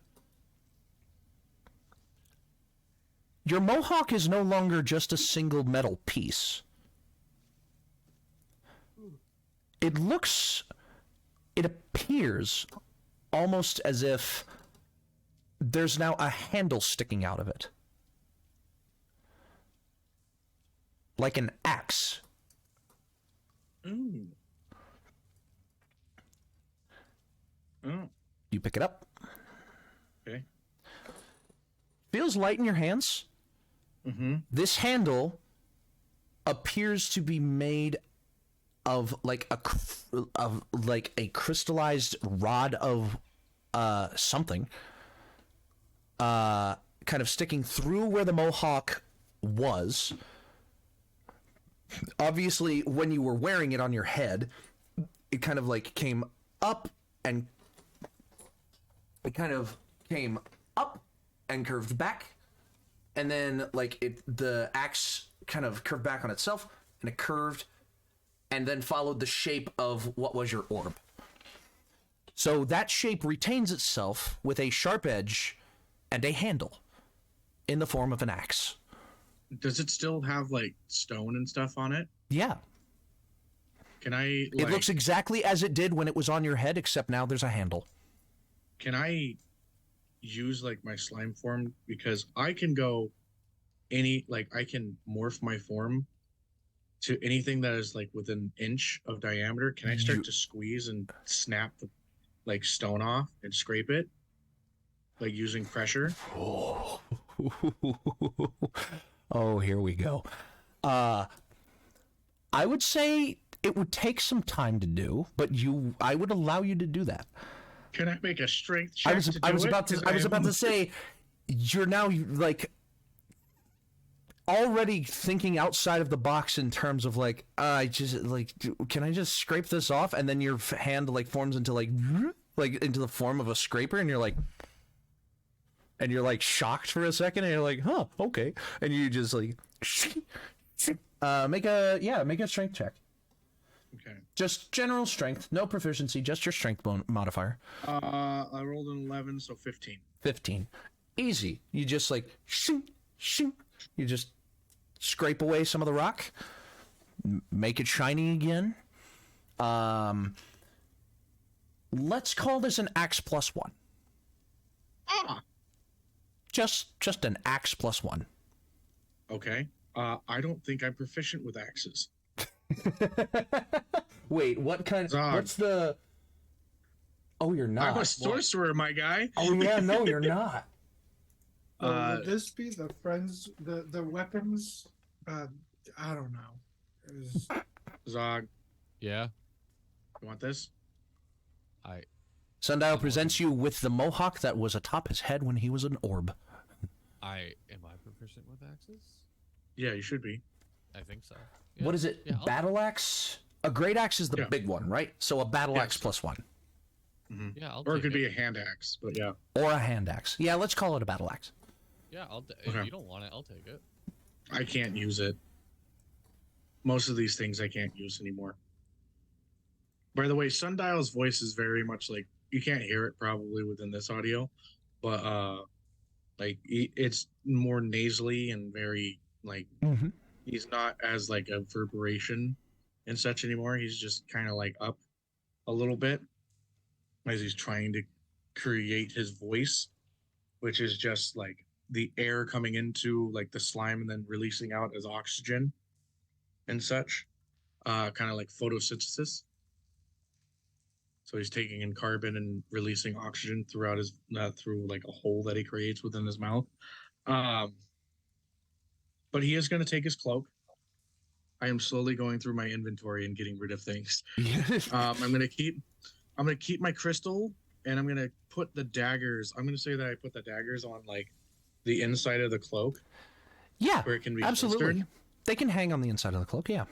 Speaker 1: your mohawk is no longer just a single metal piece. It appears almost as if there's now a handle sticking out of it. Like an axe.
Speaker 8: Ooh. Oh.
Speaker 1: You pick it up.
Speaker 8: Okay.
Speaker 1: Feels light in your hands.
Speaker 8: Mm-hmm.
Speaker 1: This handle appears to be made of like a crystallized rod of something, kind of sticking through where the mohawk was. Obviously, when you were wearing it on your head, it kind of like came up and curved back, and then like the axe kind of curved back on itself, and it curved, and then followed the shape of what was your orb. So that shape retains itself with a sharp edge and a handle in the form of an axe.
Speaker 8: Does it still have like stone and stuff on it?
Speaker 1: Yeah.
Speaker 8: Can I?
Speaker 1: It looks exactly as it did when it was on your head, except now there's a handle.
Speaker 8: Can I use like my slime form, because I can go I can morph my form to anything that is like within an inch of diameter? Can I start to squeeze and snap the like stone off and scrape it, like using pressure?
Speaker 1: Oh, here we go. I would say it would take some time to do, but I would allow you to do that.
Speaker 8: Can I make a strength check?
Speaker 1: I was about to say, you're now like already thinking outside of the box in terms of like, can I just scrape this off? And then your hand like forms into like into the form of a scraper, and you're like shocked for a second, and you're like, huh, okay, and you just like make a strength check.
Speaker 8: Okay.
Speaker 1: Just general strength, no proficiency, just your strength modifier.
Speaker 8: I rolled an 11, so 15.
Speaker 1: 15. Easy. You just like you just scrape away some of the rock, make it shiny again. Let's call this an axe +1.
Speaker 8: Ah.
Speaker 1: Just an axe +1.
Speaker 8: Okay. I don't think I'm proficient with axes.
Speaker 1: Wait, what kind? What's the? Oh, you're not.
Speaker 8: I'm a sorcerer, my guy.
Speaker 1: Oh yeah, no, you're not.
Speaker 6: Would this be the weapons? I don't know.
Speaker 8: Zog,
Speaker 2: Yeah.
Speaker 8: you want this?
Speaker 1: Sundial presents you with the mohawk that was atop his head when he was an orb.
Speaker 2: Am I proficient with axes?
Speaker 8: Yeah, you should be.
Speaker 2: I think so. Yeah.
Speaker 1: What is it?
Speaker 2: Yeah,
Speaker 1: Battle axe? A great axe is the big one, right? So a battle axe +1.
Speaker 8: Mm-hmm.
Speaker 2: Yeah,
Speaker 8: or it could be a hand axe, but yeah.
Speaker 1: Or a hand axe. Yeah, let's call it a battle axe.
Speaker 2: Yeah, if you don't want it, I'll take it.
Speaker 8: I can't use it. Most of these things I can't use anymore. By the way, Sundial's voice is very much like, you can't hear it probably within this audio, but like it's more nasally and very like he's not as like a reverberation and such anymore. He's just kind of like up a little bit as he's trying to create his voice, which is just like the air coming into like the slime and then releasing out as oxygen and such, kind of like photosynthesis. So he's taking in carbon and releasing oxygen throughout his through like a hole that he creates within his mouth. But he is going to take his cloak. I am slowly going through my inventory and getting rid of things. I'm going to keep my crystal, and I'm going to put the daggers. I'm going to say that I put the daggers on like the inside of the cloak.
Speaker 1: Yeah,
Speaker 8: where it can be
Speaker 1: absolutely.
Speaker 8: holstered.
Speaker 1: They can hang on the inside of the cloak. Yeah.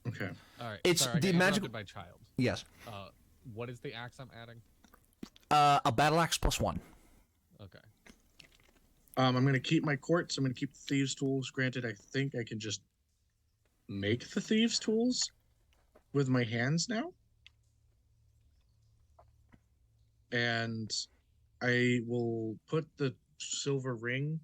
Speaker 8: Okay.
Speaker 2: All right.
Speaker 1: It's
Speaker 2: sorry,
Speaker 1: the
Speaker 2: I got
Speaker 1: magical.
Speaker 2: interrupted by child.
Speaker 1: Yes.
Speaker 2: What is the axe I'm adding?
Speaker 1: A battle axe +1.
Speaker 2: Okay.
Speaker 8: I'm going to keep my quartz. I'm going to keep the thieves' tools. Granted, I think I can just make the thieves' tools with my hands now. And I will put the silver ring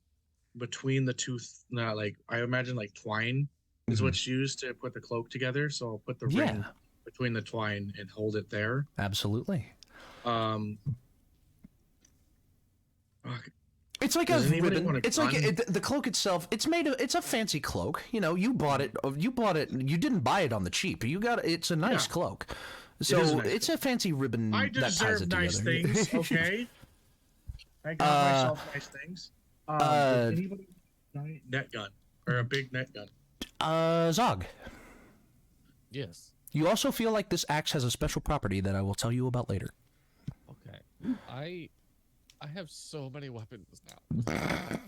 Speaker 8: between the two. Like I imagine, like twine is what's used to put the cloak together. So I'll put the ring between the twine and hold it there.
Speaker 1: Absolutely. It's like
Speaker 8: Does
Speaker 1: a
Speaker 8: anybody
Speaker 1: ribbon.
Speaker 8: want a
Speaker 1: It's like
Speaker 8: gun?
Speaker 1: the cloak itself. It's a fancy cloak. You know, you bought it. You didn't buy it on the cheap. You got it. It's a nice cloak. So
Speaker 8: is a nice
Speaker 1: it's a fancy ribbon
Speaker 8: I
Speaker 1: that ties
Speaker 8: deserve
Speaker 1: it
Speaker 8: nice
Speaker 1: together.
Speaker 8: things, okay? I got myself nice things. Does anybody want a net gun or a big net gun?
Speaker 1: Zog,
Speaker 2: Yes.
Speaker 1: you also feel like this axe has a special property that I will tell you about later.
Speaker 2: Okay. I have so many weapons now.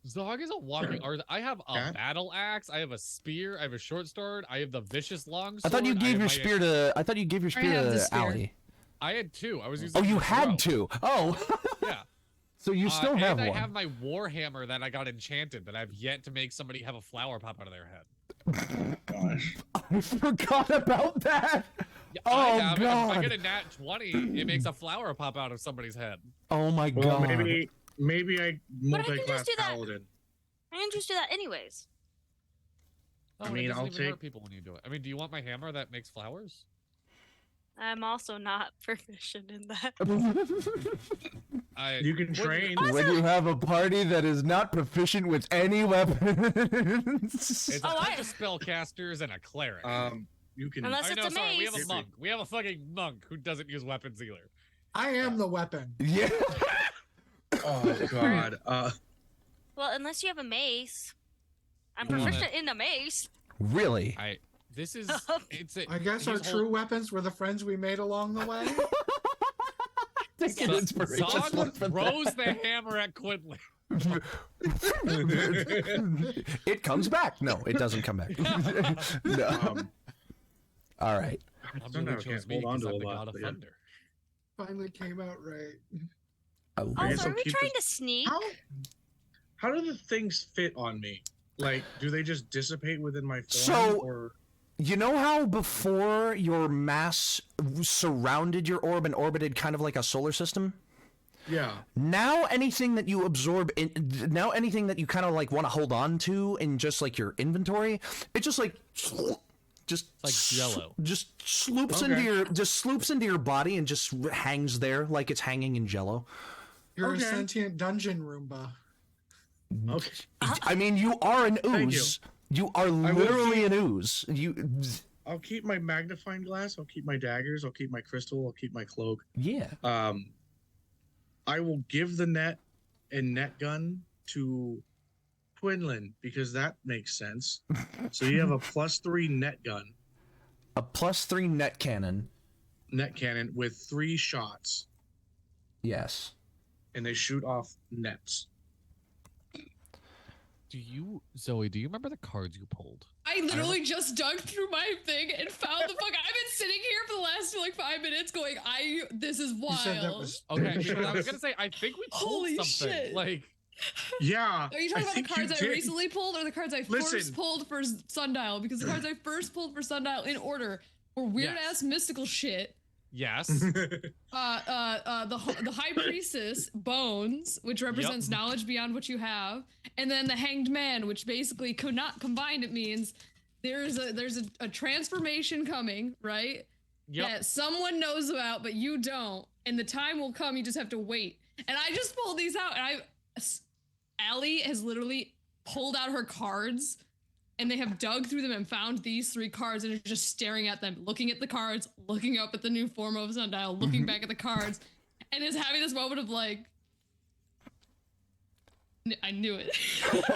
Speaker 2: Zog is a walking art. I have a battle axe. I have a spear. I have a short sword. I have the vicious long sword.
Speaker 1: I thought you gave your spear to. I thought you gave your spear
Speaker 4: have the
Speaker 1: to
Speaker 4: spear.
Speaker 1: Allie.
Speaker 2: I had two. I was using.
Speaker 1: Oh, you
Speaker 2: the
Speaker 1: had
Speaker 2: throw.
Speaker 1: to. Oh.
Speaker 2: Yeah.
Speaker 1: So you still have
Speaker 2: and
Speaker 1: one.
Speaker 2: I have my war hammer that I got enchanted that I've yet to make somebody have a flower pop out of their head.
Speaker 8: Gosh.
Speaker 1: I forgot about that.
Speaker 2: Yeah,
Speaker 1: Oh,
Speaker 2: I have.
Speaker 1: God.
Speaker 2: If I get a nat 20, it makes a flower pop out of somebody's head.
Speaker 1: Oh my
Speaker 8: Well,
Speaker 1: god.
Speaker 8: maybe I
Speaker 5: But I can
Speaker 8: multi-class
Speaker 5: just do that.
Speaker 8: paladin.
Speaker 5: I can just do that anyways.
Speaker 2: Oh,
Speaker 8: I
Speaker 2: and
Speaker 8: mean,
Speaker 2: it doesn't
Speaker 8: I'll
Speaker 2: even hurt
Speaker 8: take-
Speaker 2: people when you do it. I mean, do you want my hammer that makes flowers?
Speaker 5: I'm also not proficient in that.
Speaker 2: I,
Speaker 8: You can
Speaker 2: would-
Speaker 8: train.
Speaker 1: When you have a party that is not proficient with any weapons.
Speaker 2: It's a
Speaker 5: Oh,
Speaker 2: bunch of spellcasters and a cleric.
Speaker 8: You can.
Speaker 5: Unless
Speaker 2: I
Speaker 5: it's
Speaker 2: know,
Speaker 5: a
Speaker 2: sorry, we have a
Speaker 5: mace.
Speaker 2: monk. We have a fucking monk who doesn't use weapons either.
Speaker 6: I am the weapon.
Speaker 1: Yeah.
Speaker 8: Oh god.
Speaker 5: Well, unless you have a mace. I'm
Speaker 2: Well,
Speaker 5: proficient in a mace.
Speaker 1: Really?
Speaker 2: This is. It's.
Speaker 6: I guess our true weapons were the friends we made along the way.
Speaker 1: Take an inspiration
Speaker 2: Zog
Speaker 1: from that.
Speaker 2: throws the hammer at Quinlan.
Speaker 1: It comes back. No, it doesn't come back. No. All right.
Speaker 2: I'm
Speaker 8: Somehow
Speaker 2: really chose
Speaker 8: can't
Speaker 2: me
Speaker 8: hold on
Speaker 2: because
Speaker 8: to
Speaker 2: I'm
Speaker 8: a
Speaker 2: the
Speaker 8: lot,
Speaker 2: god of
Speaker 8: but yeah.
Speaker 2: thunder.
Speaker 6: Finally came out right.
Speaker 8: I
Speaker 5: Also,
Speaker 8: guess I'll
Speaker 5: are we
Speaker 8: keep
Speaker 5: trying
Speaker 8: this-
Speaker 5: to sneak?
Speaker 8: How do the things fit on me? Like, do they just dissipate within my form?
Speaker 1: So-
Speaker 8: or
Speaker 1: You know how before your mass surrounded your orb and orbited kind of like a solar system?
Speaker 8: yeah.
Speaker 1: Now anything that you absorb now anything that you kind of like want to hold on to in just like your inventory, it just like just
Speaker 2: Like Jell-O.
Speaker 1: just sloops into your body and just hangs there like it's hanging in Jello.
Speaker 6: You're
Speaker 8: Okay.
Speaker 6: a sentient dungeon Roomba.
Speaker 8: Okay.
Speaker 1: I mean, you are an
Speaker 8: Thank you.
Speaker 1: ooze. You are
Speaker 8: will
Speaker 1: literally an ooze.
Speaker 8: I'll keep my magnifying glass. I'll keep my daggers. I'll keep my crystal. I'll keep my cloak.
Speaker 1: Yeah.
Speaker 8: I will give the net and net gun to Quinlan because that makes sense. So you have a +3 net gun,
Speaker 1: A +3 net cannon.
Speaker 8: with 3 shots,
Speaker 1: Yes.
Speaker 8: and they shoot off nets.
Speaker 2: Zoe, do you remember the cards you pulled?
Speaker 4: I literally just dug through my thing and found the fuck. I've been sitting here for the last like 5 minutes going, this is
Speaker 6: You said that
Speaker 4: wild.
Speaker 6: was
Speaker 2: Okay, because I was gonna say I think we pulled
Speaker 4: Holy
Speaker 2: something.
Speaker 4: shit.
Speaker 2: Like,
Speaker 8: Yeah.
Speaker 4: Are you talking
Speaker 8: I
Speaker 4: about the
Speaker 8: think you
Speaker 4: cards I
Speaker 8: did.
Speaker 4: recently pulled or the cards I
Speaker 8: Listen.
Speaker 4: first pulled for Sundial? Because the cards I first pulled for Sundial in order were weird ass mystical shit.
Speaker 2: yes.
Speaker 4: The High Priestess, Bones, which represents knowledge beyond what you have, and then the Hanged Man, which basically could not combined. It means there's a transformation coming, right?
Speaker 2: Yep.
Speaker 4: That someone knows about, but you don't, and the time will come. You just have to wait. And I just pulled these out, and Allie has literally pulled out her cards, and they have dug through them and found these 3 cards, and are just staring at them, looking at the cards, looking up at the new form of Sundial, looking back at the cards, and is having this moment of like, I knew it.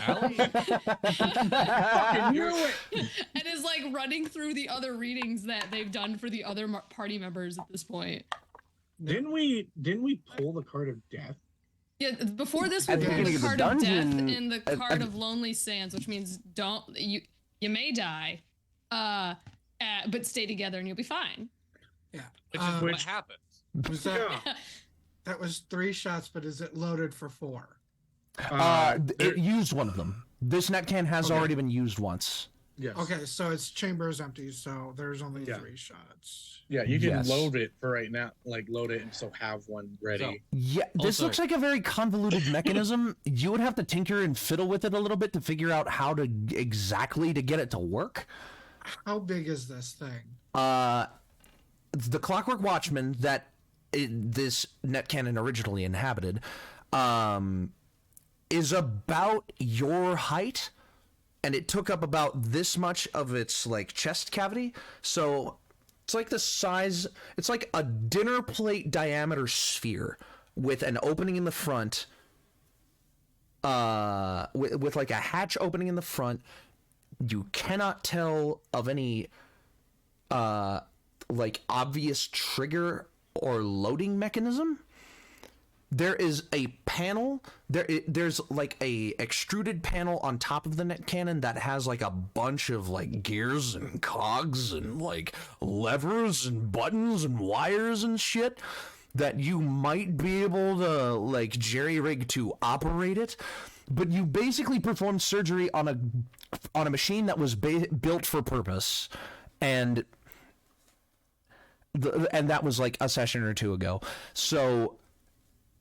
Speaker 2: Allie?
Speaker 8: I knew it.
Speaker 4: And is like running through the other readings that they've done for the other party members at this point.
Speaker 8: Didn't we pull the card of death?
Speaker 4: Yeah, before this we
Speaker 1: At the
Speaker 4: pulled the
Speaker 1: beginning of the
Speaker 4: card of death
Speaker 1: dungeon,
Speaker 4: and the card of lonely sands, which means you may die, but stay together and you'll be fine.
Speaker 6: Yeah.
Speaker 2: Which is what
Speaker 8: Which-
Speaker 2: happens.
Speaker 6: Was that was 3 shots, but is it loaded for 4?
Speaker 1: It used one of them. This net can has
Speaker 6: Okay.
Speaker 1: already been used once.
Speaker 8: Yes.
Speaker 6: Okay, so its chamber is empty, so there's only
Speaker 8: Yeah.
Speaker 6: 3 shots.
Speaker 8: Yeah, you can
Speaker 1: Yes.
Speaker 8: load it for right now. Like load it and still have one ready.
Speaker 1: Yeah, this
Speaker 2: Also-
Speaker 1: looks like a very convoluted mechanism. You would have to tinker and fiddle with it a little bit to figure out how to exactly to get it to work.
Speaker 6: How big is this thing?
Speaker 1: The Clockwork Watchman that this net cannon originally inhabited is about your height, and it took up about this much of its like chest cavity. So it's like the size, it's like a dinner plate diameter sphere with an opening in the front, with like a hatch opening in the front, You cannot tell of any like obvious trigger or loading mechanism. There is a panel. There's like a extruded panel on top of the net cannon that has like a bunch of like gears and cogs and like levers and buttons and wires and shit that you might be able to like jerry-rig to operate it. But you basically performed surgery on a machine that was built for purpose, and that was like a session or two ago. So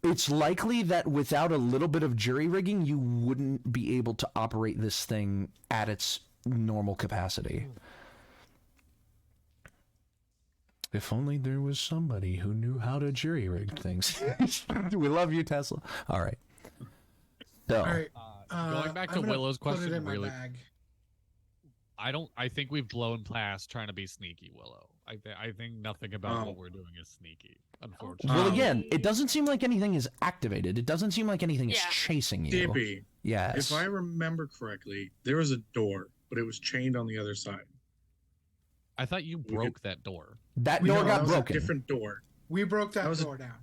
Speaker 1: it's likely that without a little bit of jury rigging, you wouldn't be able to operate this thing at its normal capacity. If only there was somebody who knew how to jury rig things. We love you, Tesla. All right. So,
Speaker 6: All right.
Speaker 2: Going back to
Speaker 6: I'm gonna
Speaker 2: Willow's
Speaker 6: put it
Speaker 2: question,
Speaker 6: in my
Speaker 2: really,
Speaker 6: bag.
Speaker 2: I think we've blown past trying to be sneaky, Willow. I think nothing about what we're doing is sneaky, unfortunately.
Speaker 1: well, again, it doesn't seem like anything is activated. It doesn't seem like anything is
Speaker 5: Yeah.
Speaker 1: chasing you.
Speaker 8: Dippy,
Speaker 1: Yes.
Speaker 8: if I remember correctly, there was a door, but it was chained on the other side.
Speaker 2: I thought you broke that door.
Speaker 1: That
Speaker 6: We
Speaker 1: door
Speaker 6: know,
Speaker 1: got
Speaker 8: that was
Speaker 1: broken.
Speaker 8: a different door.
Speaker 6: We broke that
Speaker 8: was a-
Speaker 6: door down.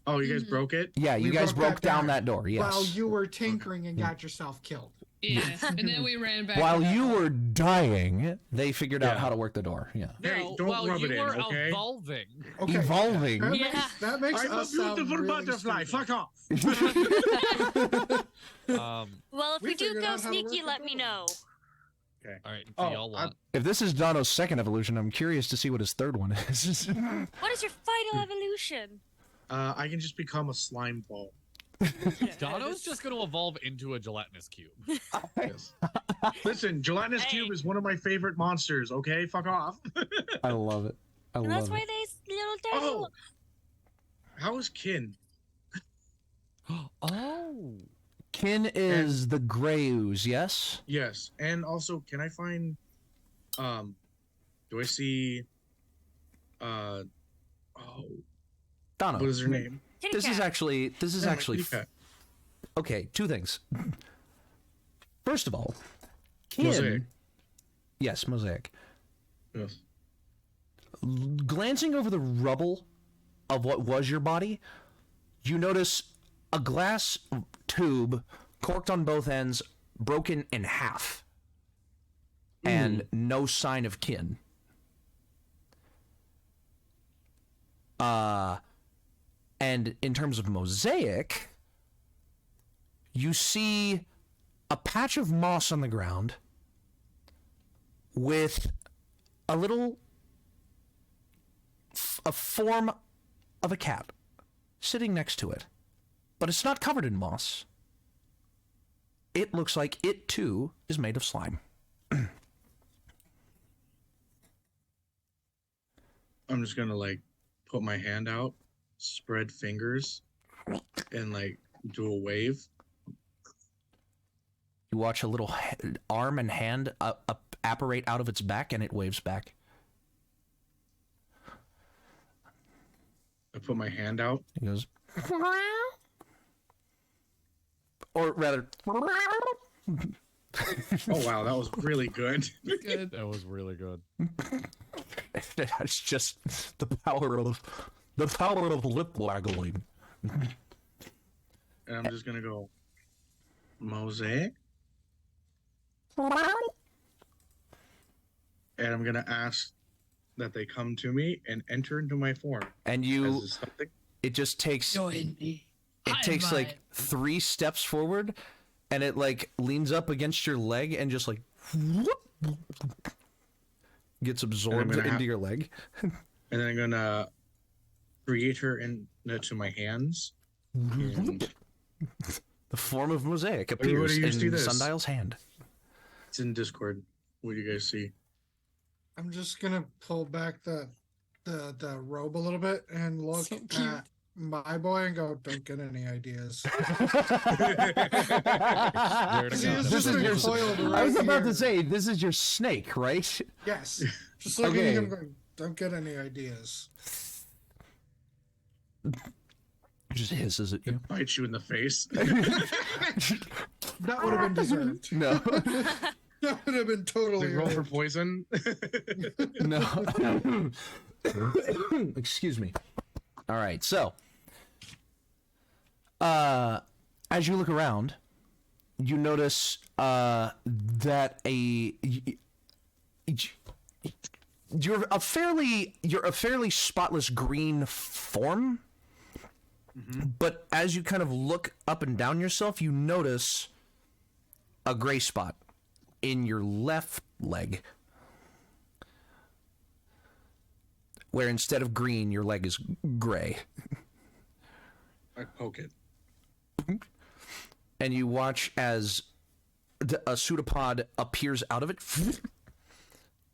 Speaker 8: Oh, you guys
Speaker 4: Mhm.
Speaker 8: broke it?
Speaker 1: Yeah, you
Speaker 6: We
Speaker 1: guys
Speaker 6: broke
Speaker 1: broke
Speaker 6: that
Speaker 1: down
Speaker 6: down.
Speaker 1: that door. Yes.
Speaker 6: While you were tinkering and got yourself killed.
Speaker 4: Yeah, and then we ran back.
Speaker 1: While
Speaker 4: to that
Speaker 1: you
Speaker 4: hall.
Speaker 1: were dying, they figured out
Speaker 8: Yeah.
Speaker 1: how to work the door. Yeah.
Speaker 8: Hey,
Speaker 2: No,
Speaker 8: don't
Speaker 2: while
Speaker 8: rub
Speaker 2: you
Speaker 8: it in,
Speaker 2: were
Speaker 8: okay?
Speaker 2: evolving.
Speaker 6: Okay.
Speaker 1: Evolving.
Speaker 6: That
Speaker 5: Yeah.
Speaker 6: makes, that makes
Speaker 8: I'm a
Speaker 6: us sound
Speaker 8: beautiful
Speaker 6: really
Speaker 8: butterfly.
Speaker 6: stupid.
Speaker 8: Fuck off.
Speaker 5: Well, if
Speaker 6: We
Speaker 5: we do
Speaker 6: figured
Speaker 5: go
Speaker 6: out how to work
Speaker 5: sneaky,
Speaker 6: the
Speaker 5: let me
Speaker 6: door.
Speaker 5: know.
Speaker 2: All right, do
Speaker 8: Oh,
Speaker 2: y'all want?
Speaker 1: If this is Dono's second evolution, I'm curious to see what his third one is.
Speaker 5: What is your final evolution?
Speaker 8: I can just become a slime ball.
Speaker 2: Dono's just going to evolve into a gelatinous cube.
Speaker 8: Yes. Listen, gelatinous
Speaker 5: Hey.
Speaker 8: cube is one of my favorite monsters. Okay, fuck off.
Speaker 1: I love it. I
Speaker 5: And
Speaker 1: love
Speaker 5: that's why
Speaker 1: it.
Speaker 5: they little tiny.
Speaker 8: Oh, how is Kin?
Speaker 2: Oh.
Speaker 1: Kin is the gray ooze, yes?
Speaker 8: Yes, and also, can I find? Do I see? Oh,
Speaker 1: Dono.
Speaker 8: what is her name?
Speaker 5: Kitty
Speaker 1: This is
Speaker 5: cat.
Speaker 1: actually
Speaker 8: Yeah, my kitty cat.
Speaker 1: okay, two things. First of all, Kin,
Speaker 8: Mosaic.
Speaker 1: yes, Mosaic.
Speaker 8: Yes.
Speaker 1: Glancing over the rubble of what was your body, you notice a glass tube corked on both ends, broken in half, and no sign of Kin. And in terms of Mosaic, you see a patch of moss on the ground with a little a form of a cat sitting next to it, but it's not covered in moss. It looks like it too is made of slime.
Speaker 8: I'm just gonna like put my hand out, spread fingers, and like do a wave.
Speaker 1: You watch a little arm and hand apparate out of its back, and it waves back.
Speaker 8: I put my hand out.
Speaker 1: He goes, or rather,
Speaker 8: Oh wow, that was really good.
Speaker 2: Good. That was really good.
Speaker 1: it's just the power of lip waggling.
Speaker 8: And I'm just gonna go Mosaic. And I'm gonna ask that they come to me and enter into my form.
Speaker 1: And
Speaker 8: As
Speaker 1: you,
Speaker 8: is something.
Speaker 1: it just takes,
Speaker 6: Join me.
Speaker 1: it takes like 3 steps forward, and it like leans up against your leg and just like whoop, gets absorbed
Speaker 8: gonna
Speaker 1: into
Speaker 8: have-
Speaker 1: your leg.
Speaker 8: And then I'm gonna create her into my hands. And
Speaker 1: The form of Mosaic
Speaker 8: Everybody
Speaker 1: appears
Speaker 8: you see
Speaker 1: in
Speaker 8: this.
Speaker 1: Sundial's hand.
Speaker 8: it's in Discord. What do you guys see?
Speaker 6: I'm just gonna pull back the robe a little bit and look
Speaker 4: So cute.
Speaker 6: at my boy and go, "Don't get any ideas."
Speaker 2: Swear to
Speaker 6: This
Speaker 2: God,
Speaker 6: is
Speaker 1: This is
Speaker 6: been
Speaker 1: your.
Speaker 6: coiled
Speaker 1: I was
Speaker 6: right
Speaker 1: about to
Speaker 6: here.
Speaker 1: say, this is your snake, right?
Speaker 6: Yes. Just looking
Speaker 1: Okay.
Speaker 6: at him going, "Don't get any ideas."
Speaker 1: Just hisses at you.
Speaker 8: Bite you in the face.
Speaker 6: That would have been deserved.
Speaker 1: No.
Speaker 6: That would have been totally
Speaker 8: Roll for
Speaker 6: right.
Speaker 8: poison.
Speaker 1: No. Excuse me. All right, so as you look around, you notice that you're a fairly spotless green form, but as you kind of look up and down yourself, you notice a gray spot in your left leg, where instead of green, your leg is gray.
Speaker 8: I poke it.
Speaker 1: And you watch as a pseudopod appears out of it.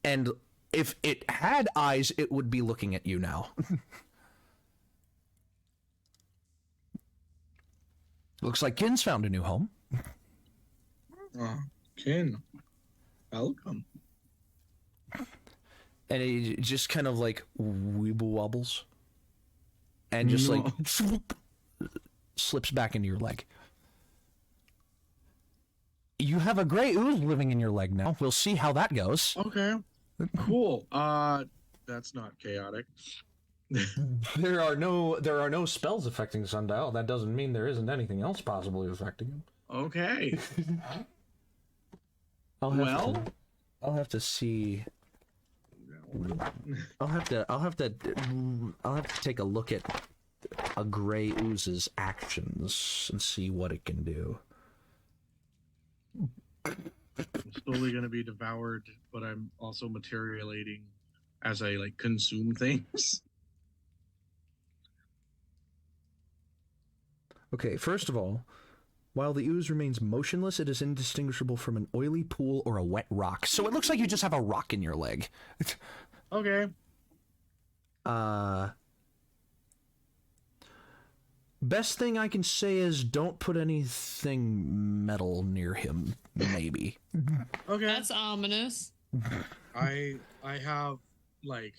Speaker 1: And if it had eyes, it would be looking at you now. Looks like Kin's found a new home.
Speaker 8: Kin, welcome.
Speaker 1: And it just kind of like weeble wobbles. And just like slips back into your leg. You have a gray ooze living in your leg now. We'll see how that goes.
Speaker 8: Okay. Cool. That's not chaotic.
Speaker 1: There are no spells affecting Sundial. That doesn't mean there isn't anything else possibly affecting him.
Speaker 8: Okay.
Speaker 1: I'll have to see. I'll have to take a look at a gray ooze's actions and see what it can do.
Speaker 8: I'm slowly gonna be devoured, but I'm also materializing as I like consume things.
Speaker 1: Okay, first of all, while the ooze remains motionless, it is indistinguishable from an oily pool or a wet rock. So it looks like you just have a rock in your leg.
Speaker 8: Okay.
Speaker 1: Best thing I can say is don't put anything metal near him, maybe.
Speaker 8: Okay.
Speaker 4: That's ominous.
Speaker 8: I have like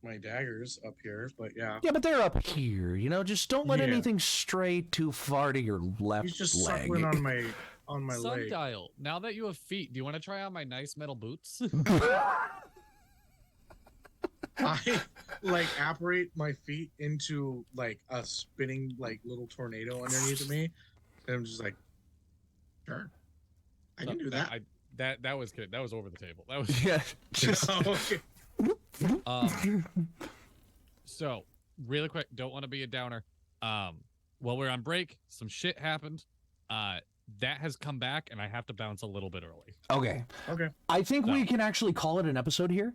Speaker 8: my daggers up here, but yeah.
Speaker 1: Yeah, but they're up here, you know? Just don't let
Speaker 8: Yeah.
Speaker 1: anything stray too far to your left
Speaker 8: He's just
Speaker 1: leg.
Speaker 8: suckling on my leg.
Speaker 2: Sundial, now that you have feet, do you want to try on my nice metal boots?
Speaker 8: I like apparate my feet into like a spinning like little tornado underneath of me, and I'm just like, sure, I can do that.
Speaker 2: That was good. That was over the table. That was
Speaker 1: Yeah, just...
Speaker 8: Okay.
Speaker 2: So really quick, don't want to be a downer. While we're on break, some shit happened. That has come back, and I have to bounce a little bit early.
Speaker 1: Okay.
Speaker 8: Okay.
Speaker 1: I think we can actually call it an episode here.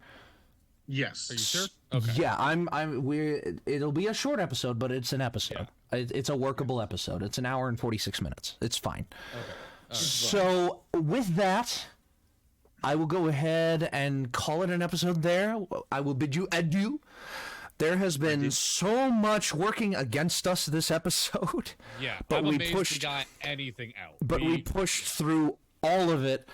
Speaker 8: Yes.
Speaker 2: Are you sure? Okay.
Speaker 1: Yeah, it'll be a short episode, but it's an episode. Yeah. It's a workable episode. It's an hour and 46 minutes. It's fine.
Speaker 2: Okay.
Speaker 1: So with that, I will go ahead and call it an episode there. I will bid you adieu. There has been so much working against us this episode.
Speaker 2: Yeah,
Speaker 1: but
Speaker 2: I'm
Speaker 1: we
Speaker 2: amazed
Speaker 1: pushed.
Speaker 2: we got anything out.
Speaker 1: But we pushed through all of it.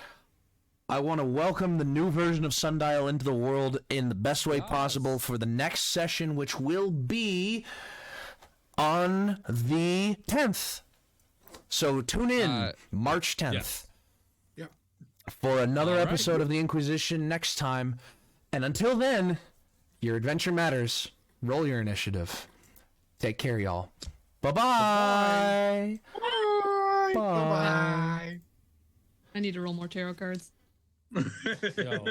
Speaker 1: I want to welcome the new version of Sundial into the world in the best way possible for the next session, which will be on the 10th. So tune in March 10th.
Speaker 2: Yes.
Speaker 6: Yep.
Speaker 1: For another
Speaker 2: All right.
Speaker 1: episode of the In-Quy'zz-ition next time. And until then, your adventure matters. Roll your initiative. Take care, y'all. Bye-bye.
Speaker 8: Bye.
Speaker 1: Bye.
Speaker 6: Bye.
Speaker 4: I need to roll more tarot cards.
Speaker 2: So,